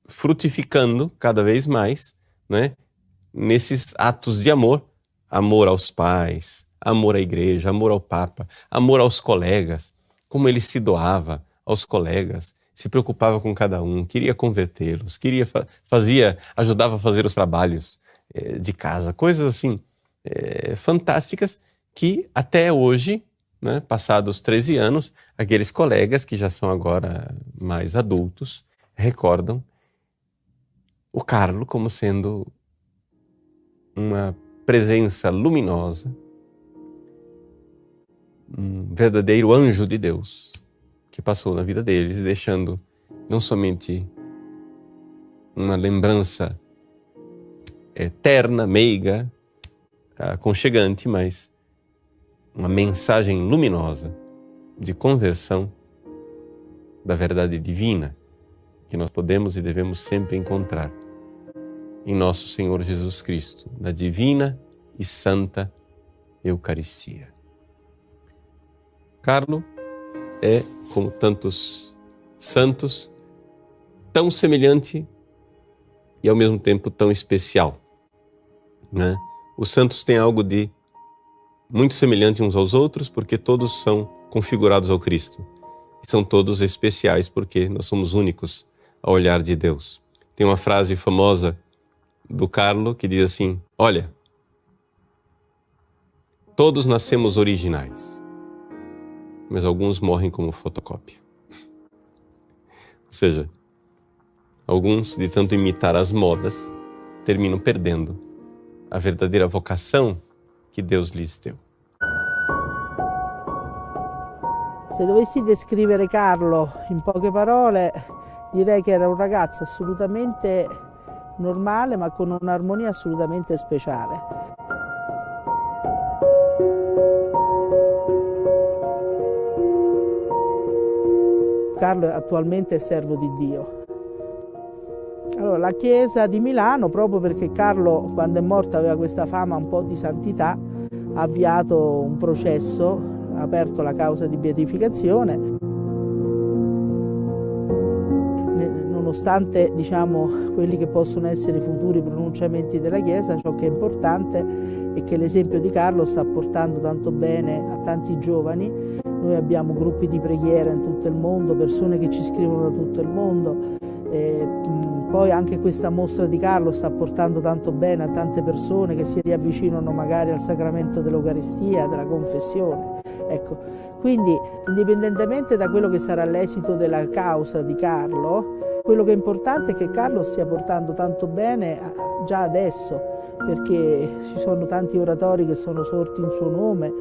Speaker 5: frutificando cada vez mais, né? Nesses atos de amor, amor aos pais, amor à igreja, amor ao Papa, amor aos colegas, como ele se doava aos colegas, se preocupava com cada um, queria convertê-los, ajudava a fazer os trabalhos de casa, coisas assim fantásticas que até hoje, né, passados 13 anos, aqueles colegas que já são agora mais adultos recordam o Carlo como sendo uma presença luminosa, um verdadeiro anjo de Deus que passou na vida deles, deixando não somente uma lembrança eterna, meiga, aconchegante, mas uma mensagem luminosa de conversão da verdade divina que nós podemos e devemos sempre encontrar em nosso Senhor Jesus Cristo, na divina e santa Eucaristia. Carlo é, como tantos santos, tão semelhante e ao mesmo tempo tão especial, né? Os santos têm algo de muito semelhante uns aos outros porque todos são configurados ao Cristo. E são todos especiais porque nós somos únicos ao olhar de Deus. Tem uma frase famosa do Carlo que diz assim: olha, todos nascemos originais, mas alguns morrem como fotocópia. Ou seja, alguns, de tanto imitar as modas, terminam perdendo a verdadeira vocação che Deus lhes deu.
Speaker 6: Se dovessi descrivere Carlo in poche parole, direi che era un ragazzo assolutamente normale, ma con un'armonia assolutamente speciale. Carlo attualmente è servo di Dio. Allora, la Chiesa di Milano, proprio perché Carlo, quando è morto, aveva questa fama un po' di santità, ha avviato un processo, ha aperto la causa di beatificazione. Nonostante, diciamo, quelli che possono essere i futuri pronunciamenti della Chiesa, ciò che è importante è che l'esempio di Carlo sta portando tanto bene a tanti giovani. Noi abbiamo gruppi di preghiera in tutto il mondo, persone che ci scrivono da tutto il mondo. Poi anche questa mostra di Carlo sta portando tanto bene a tante persone che si riavvicinano magari al sacramento dell'Eucaristia, della confessione. Ecco, quindi indipendentemente da quello che sarà l'esito della causa di Carlo, quello che è importante è che Carlo stia portando tanto bene già adesso, perché ci sono tanti oratori che sono sorti in suo nome,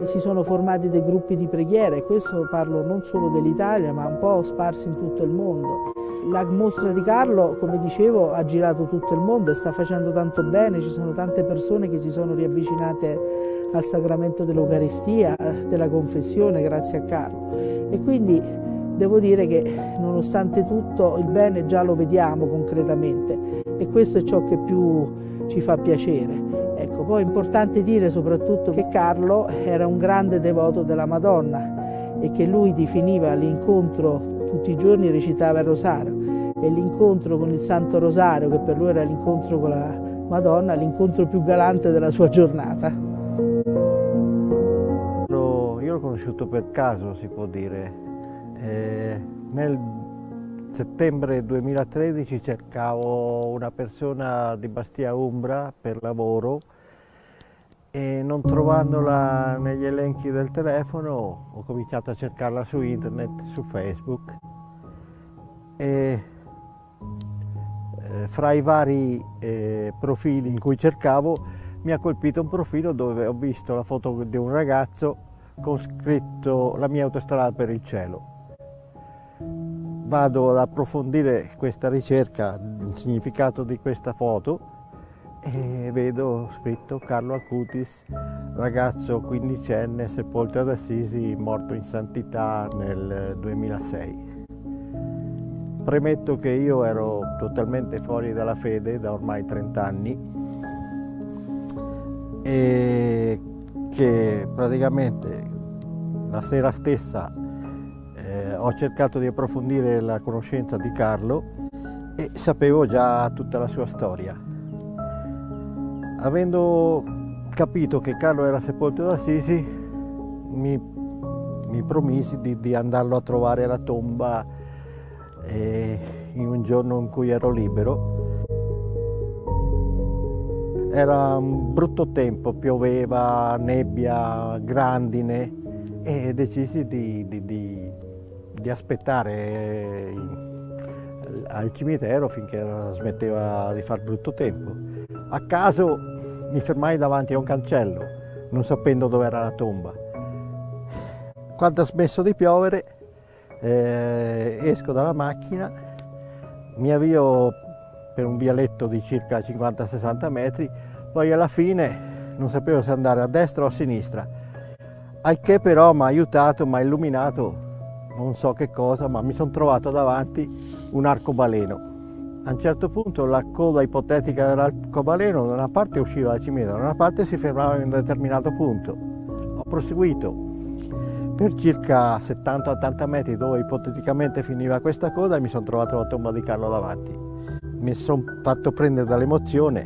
Speaker 6: si sono formati dei gruppi di preghiera, e questo parlo non solo dell'Italia ma un po' sparsi in tutto il mondo. La mostra di Carlo, come dicevo, ha girato tutto il mondo e sta facendo tanto bene, ci sono tante persone che si sono riavvicinate al sacramento dell'Eucaristia, della confessione, grazie a Carlo. E quindi devo dire che nonostante tutto il bene già lo vediamo concretamente, e questo è ciò che più ci fa piacere. Ecco, poi è importante dire soprattutto che Carlo era un grande devoto della Madonna e che lui definiva l'incontro, tutti i giorni recitava il Rosario, e l'incontro con il Santo Rosario, che per lui era l'incontro con la Madonna, l'incontro più galante della sua giornata.
Speaker 7: Io l'ho conosciuto per caso, si può dire. Nel settembre 2013 cercavo una persona di Bastia Umbra per lavoro e non trovandola negli elenchi del telefono ho cominciato a cercarla su internet, su Facebook, e fra i vari profili in cui cercavo mi ha colpito un profilo dove ho visto la foto di un ragazzo con scritto "La mia autostrada per il cielo". Vado ad approfondire questa ricerca, il significato di questa foto, e vedo scritto Carlo Acutis, ragazzo quindicenne sepolto ad Assisi, morto in santità nel 2006. Premetto che io ero totalmente fuori dalla fede da ormai 30 anni e che praticamente la sera stessa ho cercato di approfondire la conoscenza di Carlo e sapevo già tutta la sua storia. Avendo capito che Carlo era sepolto ad Assisi, mi promisi di andarlo a trovare alla tomba in un giorno in cui ero libero. Era un brutto tempo, pioveva, nebbia, grandine e decisi di aspettare al cimitero finché smetteva di far brutto tempo. A caso mi fermai davanti a un cancello, non sapendo dove era la tomba. Quando ha smesso di piovere, esco dalla macchina, mi avvio per un vialetto di circa 50-60 metri, poi alla fine non sapevo se andare a destra o a sinistra, al che però mi ha aiutato, mi ha illuminato, non so che cosa, ma mi sono trovato davanti un arcobaleno. A un certo punto la coda ipotetica dell'arcobaleno da una parte usciva dal cimitero, da una parte si fermava in un determinato punto. Ho proseguito per circa 70-80 metri dove ipoteticamente finiva questa coda e mi sono trovato la tomba di Carlo davanti. Mi sono fatto prendere dall'emozione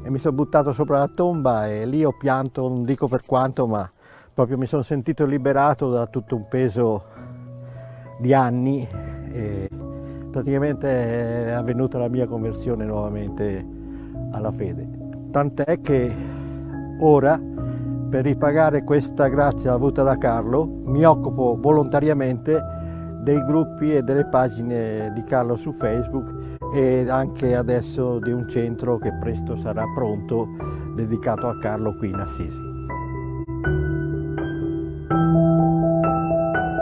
Speaker 7: e mi sono buttato sopra la tomba e lì ho pianto, non dico per quanto, ma proprio mi sono sentito liberato da tutto un peso di anni e praticamente è avvenuta la mia conversione nuovamente alla fede. Tant'è che ora, per ripagare questa grazia avuta da Carlo, mi occupo volontariamente dei gruppi e delle pagine di Carlo su Facebook e anche adesso di un centro che presto sarà pronto dedicato a Carlo qui in Assisi.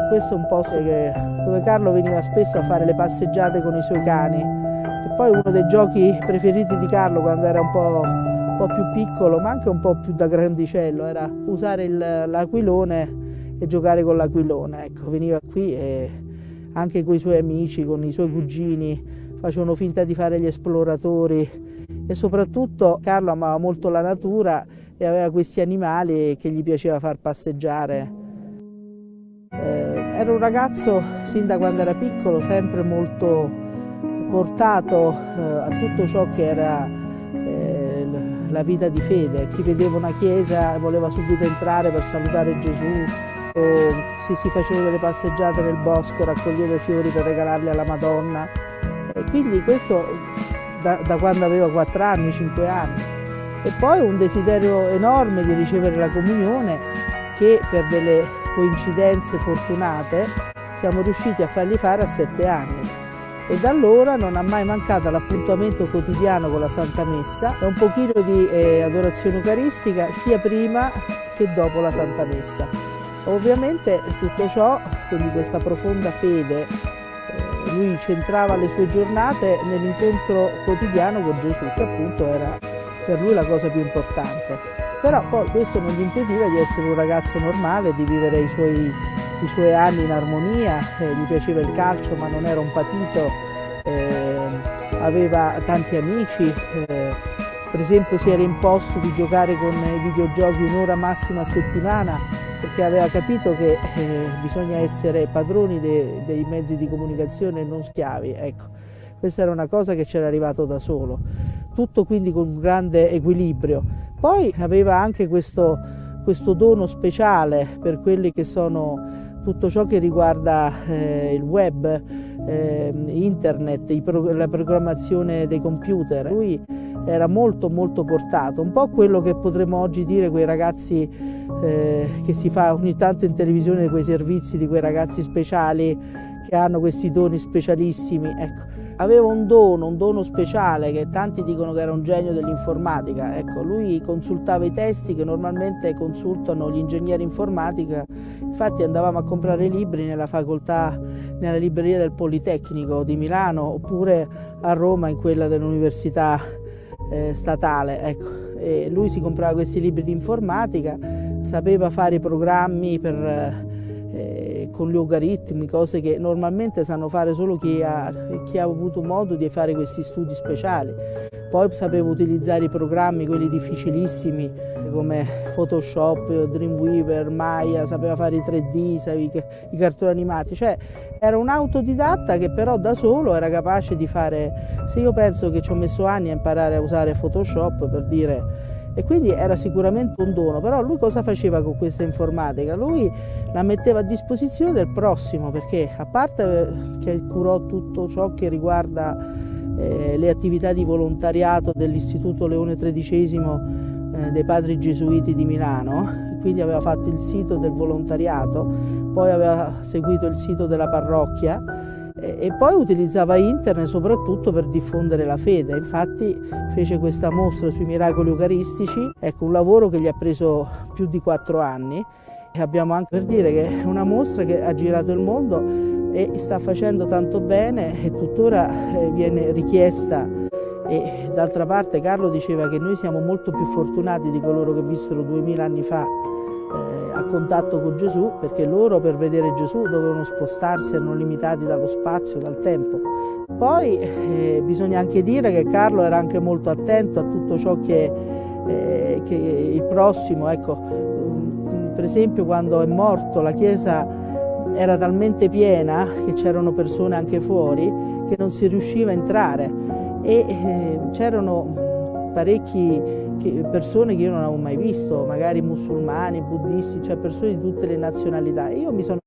Speaker 6: Questo è un posto dove Carlo veniva spesso a fare le passeggiate con i suoi cani e poi uno dei giochi preferiti di Carlo quando era un po' più piccolo ma anche un po' più da grandicello era usare l'aquilone e giocare con l'aquilone. Ecco, veniva qui e anche con i suoi amici, con i suoi cugini facevano finta di fare gli esploratori e soprattutto Carlo amava molto la natura e aveva questi animali che gli piaceva far passeggiare. Era un ragazzo, sin da quando era piccolo, sempre molto portato a tutto ciò che era la vita di fede. Chi vedeva una chiesa voleva subito entrare per salutare Gesù, o se si faceva delle passeggiate nel bosco raccoglieva i fiori per regalarli alla Madonna. E quindi questo da quando aveva 4 anni, 5 anni. E poi un desiderio enorme di ricevere la comunione che per delle coincidenze fortunate siamo riusciti a fargli fare a 7 anni e da allora non ha mai mancato l'appuntamento quotidiano con la Santa Messa e un pochino di adorazione eucaristica sia prima che dopo la Santa Messa. Ovviamente tutto ciò, quindi questa profonda fede, lui centrava le sue giornate nell'incontro quotidiano con Gesù, che appunto era per lui la cosa più importante. Però poi questo non gli impediva di essere un ragazzo normale, di vivere i suoi anni in armonia, gli piaceva il calcio ma non era un patito, aveva tanti amici, per esempio si era imposto di giocare con i videogiochi un'ora massima a settimana perché aveva capito che bisogna essere padroni dei mezzi di comunicazione e non schiavi. Ecco, questa era una cosa che c'era arrivato da solo, tutto quindi con un grande equilibrio. Poi aveva anche questo dono speciale per quelli che sono tutto ciò che riguarda il web, internet, la programmazione dei computer. Lui era molto portato, un po' quello che potremmo oggi dire quei ragazzi che si fa ogni tanto in televisione, quei servizi di quei ragazzi speciali che hanno questi doni specialissimi. Ecco, aveva un dono speciale che tanti dicono che era un genio dell'informatica. Ecco, lui consultava i testi che normalmente consultano gli ingegneri informatica. Infatti andavamo a comprare libri nella facoltà, nella libreria del Politecnico di Milano oppure a Roma in quella dell'Università statale, ecco. E lui si comprava questi libri di informatica, sapeva fare i programmi con gli logaritmi, cose che normalmente sanno fare solo chi ha avuto modo di fare questi studi speciali. Poi sapeva utilizzare i programmi, quelli difficilissimi, come Photoshop, Dreamweaver, Maya, sapeva fare i 3D, i cartoni animati, cioè era un autodidatta che però da solo era capace di fare. Se io penso che ci ho messo anni a imparare a usare Photoshop, per dire, e quindi era sicuramente un dono, però lui cosa faceva con questa informatica? Lui la metteva a disposizione del prossimo, perché a parte che curò tutto ciò che riguarda le attività di volontariato dell'Istituto Leone XIII dei Padri Gesuiti di Milano, quindi aveva fatto il sito del volontariato, poi aveva seguito il sito della parrocchia e poi utilizzava internet soprattutto per diffondere la fede. Infatti fece questa mostra sui miracoli eucaristici, ecco, un lavoro che gli ha preso più di 4 anni. E abbiamo anche per dire che è una mostra che ha girato il mondo e sta facendo tanto bene e tuttora viene richiesta. E d'altra parte Carlo diceva che noi siamo molto più fortunati di coloro che vissero 2000 anni fa a contatto con Gesù, perché loro per vedere Gesù dovevano spostarsi, erano limitati dallo spazio, dal tempo. Poi bisogna anche dire che Carlo era anche molto attento a tutto ciò che il prossimo, ecco, per esempio quando è morto la chiesa era talmente piena che c'erano persone anche fuori che non si riusciva a entrare e c'erano parecchie persone che io non avevo mai visto, magari musulmani, buddisti, cioè persone di tutte le nazionalità. E io mi sono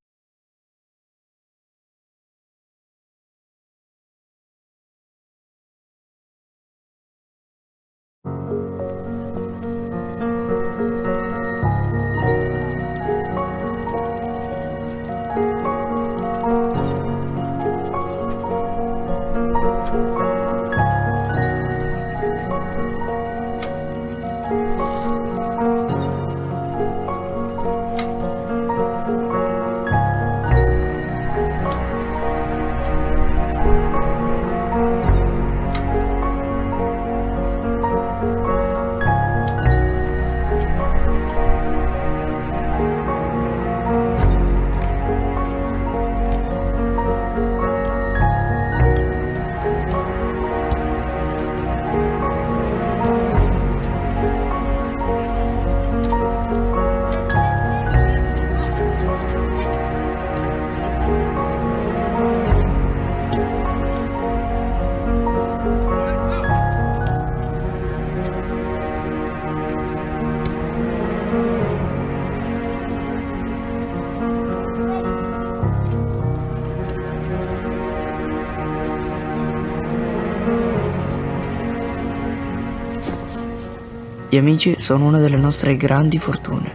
Speaker 8: Gli amici sono una delle nostre grandi fortune.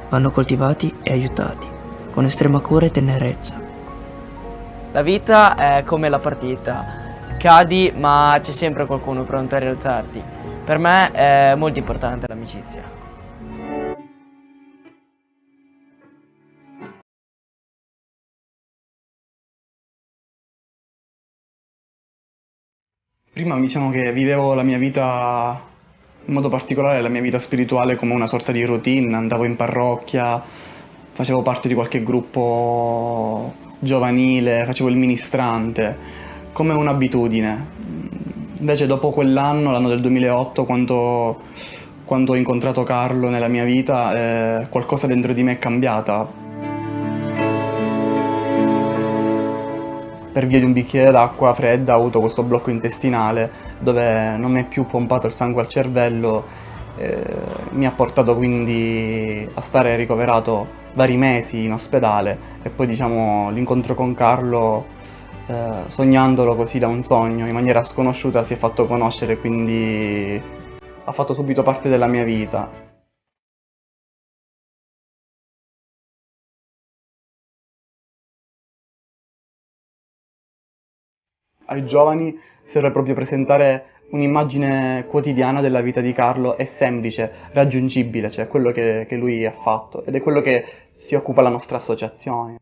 Speaker 8: Vanno coltivati e aiutati, con estrema cura e tenerezza.
Speaker 9: La vita è come la partita. Cadi, ma c'è sempre qualcuno pronto a rialzarti. Per me è molto importante l'amicizia.
Speaker 10: Prima diciamo che vivevo la mia vita, in modo particolare la mia vita spirituale, come una sorta di routine. Andavo in parrocchia, facevo parte di qualche gruppo giovanile, facevo il ministrante, come un'abitudine. Invece dopo quell'anno, l'anno del 2008, quando ho incontrato Carlo nella mia vita, qualcosa dentro di me è cambiata. Per via di un bicchiere d'acqua fredda ho avuto questo blocco intestinale dove non mi è più pompato il sangue al cervello, mi ha portato quindi a stare ricoverato vari mesi in ospedale e poi diciamo l'incontro con Carlo, sognandolo così da un sogno in maniera sconosciuta, si è fatto conoscere, quindi ha fatto subito parte della mia vita. Ai giovani serve proprio presentare un'immagine quotidiana della vita di Carlo, è semplice, raggiungibile, cioè quello che lui ha fatto, ed è quello che si occupa la nostra associazione.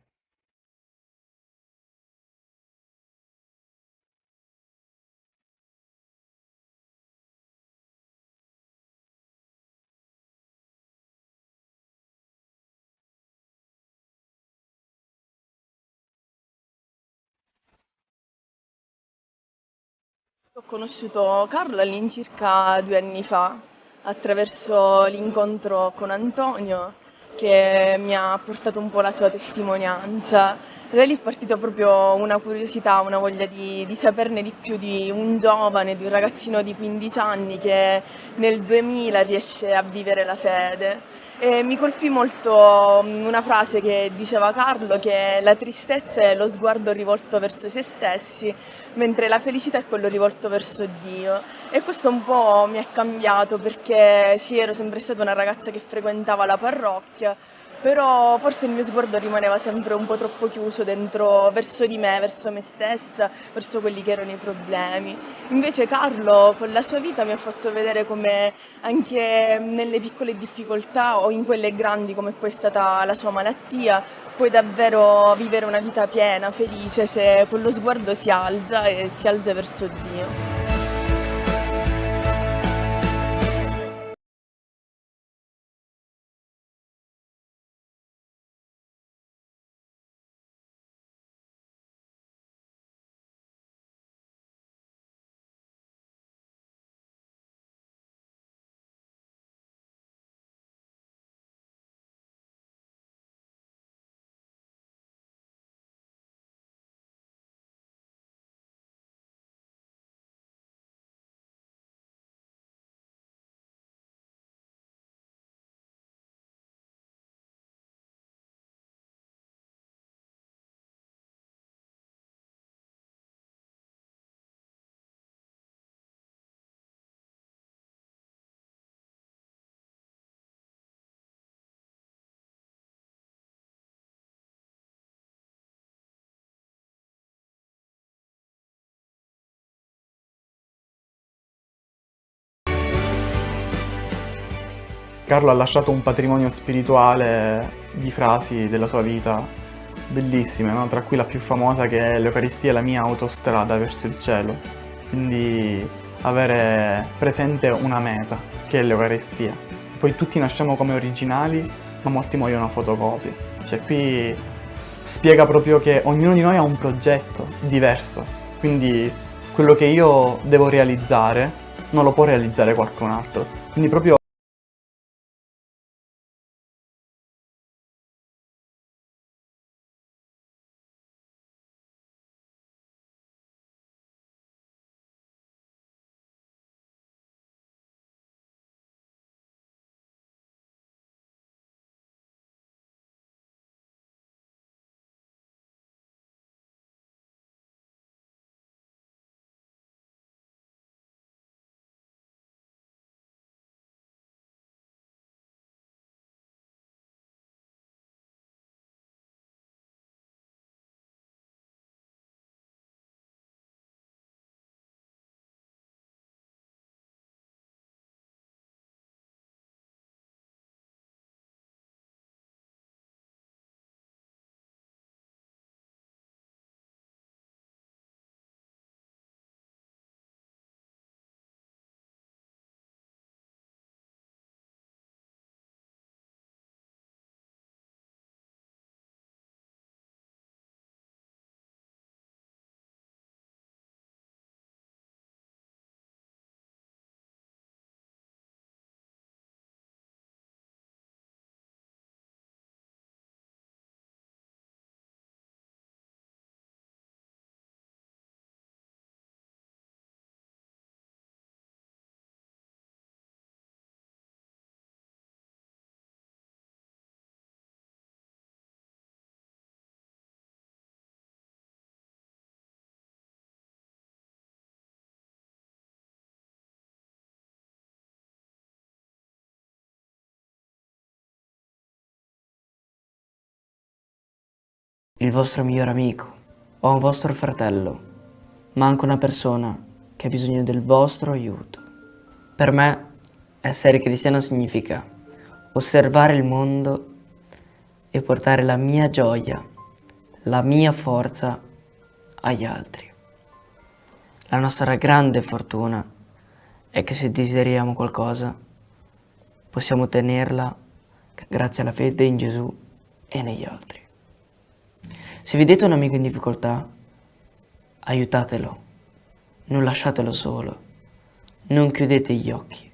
Speaker 11: Ho conosciuto Carlo all'incirca 2 anni fa, attraverso l'incontro con Antonio, che mi ha portato un po' la sua testimonianza. Da lì è partita proprio una curiosità, una voglia di saperne di più di un giovane, di un ragazzino di 15 anni che nel 2000 riesce a vivere la fede. E mi colpì molto una frase che diceva Carlo, che la tristezza è lo sguardo rivolto verso se stessi, mentre la felicità è quello rivolto verso Dio. E questo un po' mi è cambiato, perché sì, ero sempre stata una ragazza che frequentava la parrocchia, però forse il mio sguardo rimaneva sempre un po' troppo chiuso dentro, verso di me, verso me stessa, verso quelli che erano i problemi. Invece Carlo con la sua vita mi ha fatto vedere come anche nelle piccole difficoltà o in quelle grandi come poi è stata la sua malattia, puoi davvero vivere una vita piena, felice, se quello sguardo si alza e si alza verso Dio.
Speaker 10: Carlo ha lasciato un patrimonio spirituale di frasi della sua vita bellissime, no? Tra cui la più famosa, che è l'Eucaristia è la mia autostrada verso il cielo. Quindi avere presente una meta, che è l'Eucaristia. Poi tutti nasciamo come originali, ma molti muoiono a fotocopie. Cioè qui spiega proprio che ognuno di noi ha un progetto diverso, quindi quello che io devo realizzare non lo può realizzare qualcun altro. Quindi proprio
Speaker 8: Il vostro migliore amico o un vostro fratello, ma anche una persona che ha bisogno del vostro aiuto. Per me, essere cristiano significa osservare il mondo e portare la mia gioia, la mia forza agli altri. La nostra grande fortuna è che se desideriamo qualcosa, possiamo ottenerla grazie alla fede in Gesù e negli altri. Se vedete un amico in difficoltà, aiutatelo, non lasciatelo solo, non chiudete gli occhi.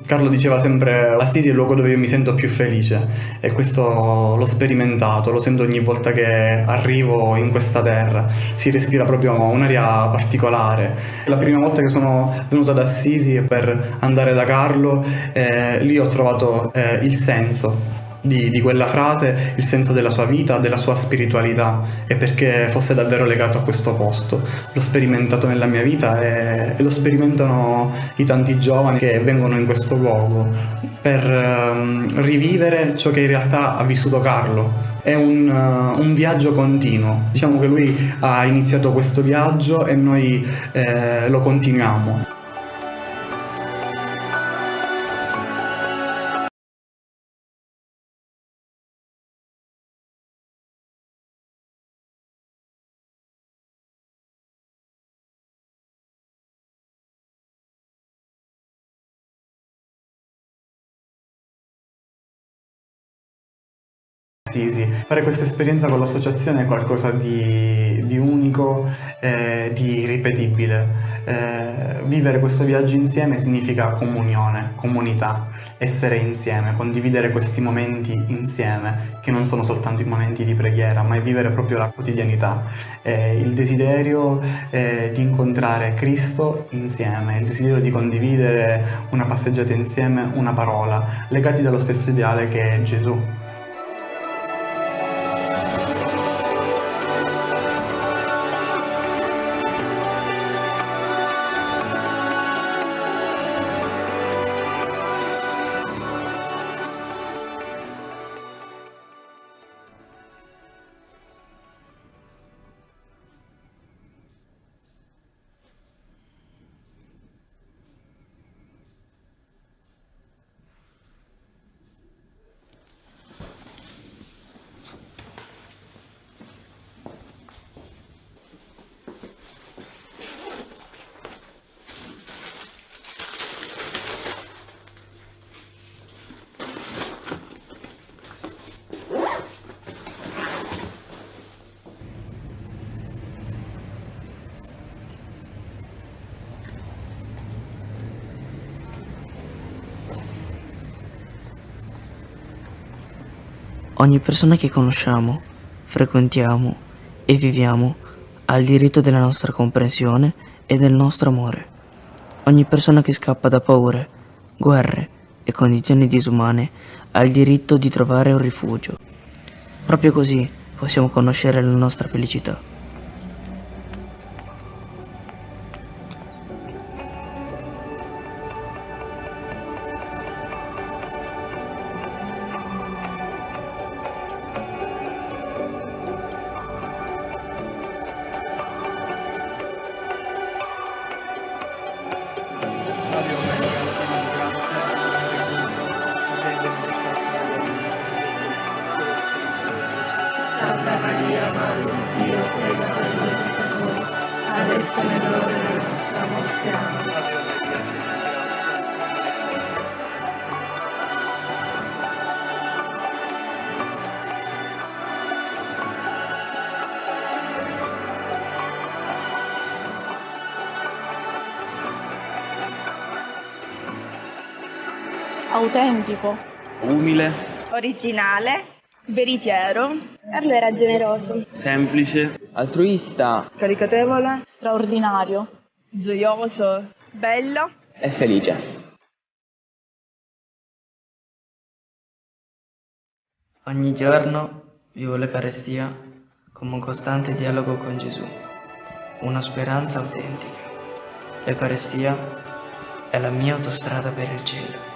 Speaker 10: Carlo diceva sempre Assisi è il luogo dove io mi sento più felice e questo l'ho sperimentato, lo sento ogni volta che arrivo in questa terra, si respira proprio un'aria particolare. La prima volta che sono venuto ad Assisi per andare da Carlo, lì ho trovato il senso di quella frase, il senso della sua vita, della sua spiritualità e perché fosse davvero legato a questo posto. L'ho sperimentato nella mia vita e lo sperimentano i tanti giovani che vengono in questo luogo per rivivere ciò che in realtà ha vissuto Carlo. È un viaggio continuo, diciamo che lui ha iniziato questo viaggio e noi lo continuiamo. Sì. Fare questa esperienza con l'associazione è qualcosa di unico, di irripetibile. Vivere questo viaggio insieme significa comunione, comunità, essere insieme, condividere questi momenti insieme, che non sono soltanto i momenti di preghiera, ma è vivere proprio la quotidianità. Il desiderio di incontrare Cristo insieme, il desiderio di condividere una passeggiata insieme, una parola, legati dallo stesso ideale che è Gesù.
Speaker 8: Ogni persona che conosciamo, frequentiamo e viviamo ha il diritto della nostra comprensione e del nostro amore. Ogni persona che scappa da paure, guerre e condizioni disumane ha il diritto di trovare un rifugio. Proprio così possiamo conoscere la nostra felicità.
Speaker 12: Santa Maria, Madre di Dio, prega per noi peccatori, adesso è l'ora della nostra morte. Amen.
Speaker 11: Autentico,
Speaker 13: umile,
Speaker 11: originale, veritiero,
Speaker 14: Carlo era generoso,
Speaker 13: semplice, altruista,
Speaker 11: caritatevole, straordinario, gioioso, bello
Speaker 13: e felice.
Speaker 8: Ogni giorno vivo l'Eucarestia come un costante dialogo con Gesù, una speranza autentica. L'Eucarestia è la mia autostrada per il cielo.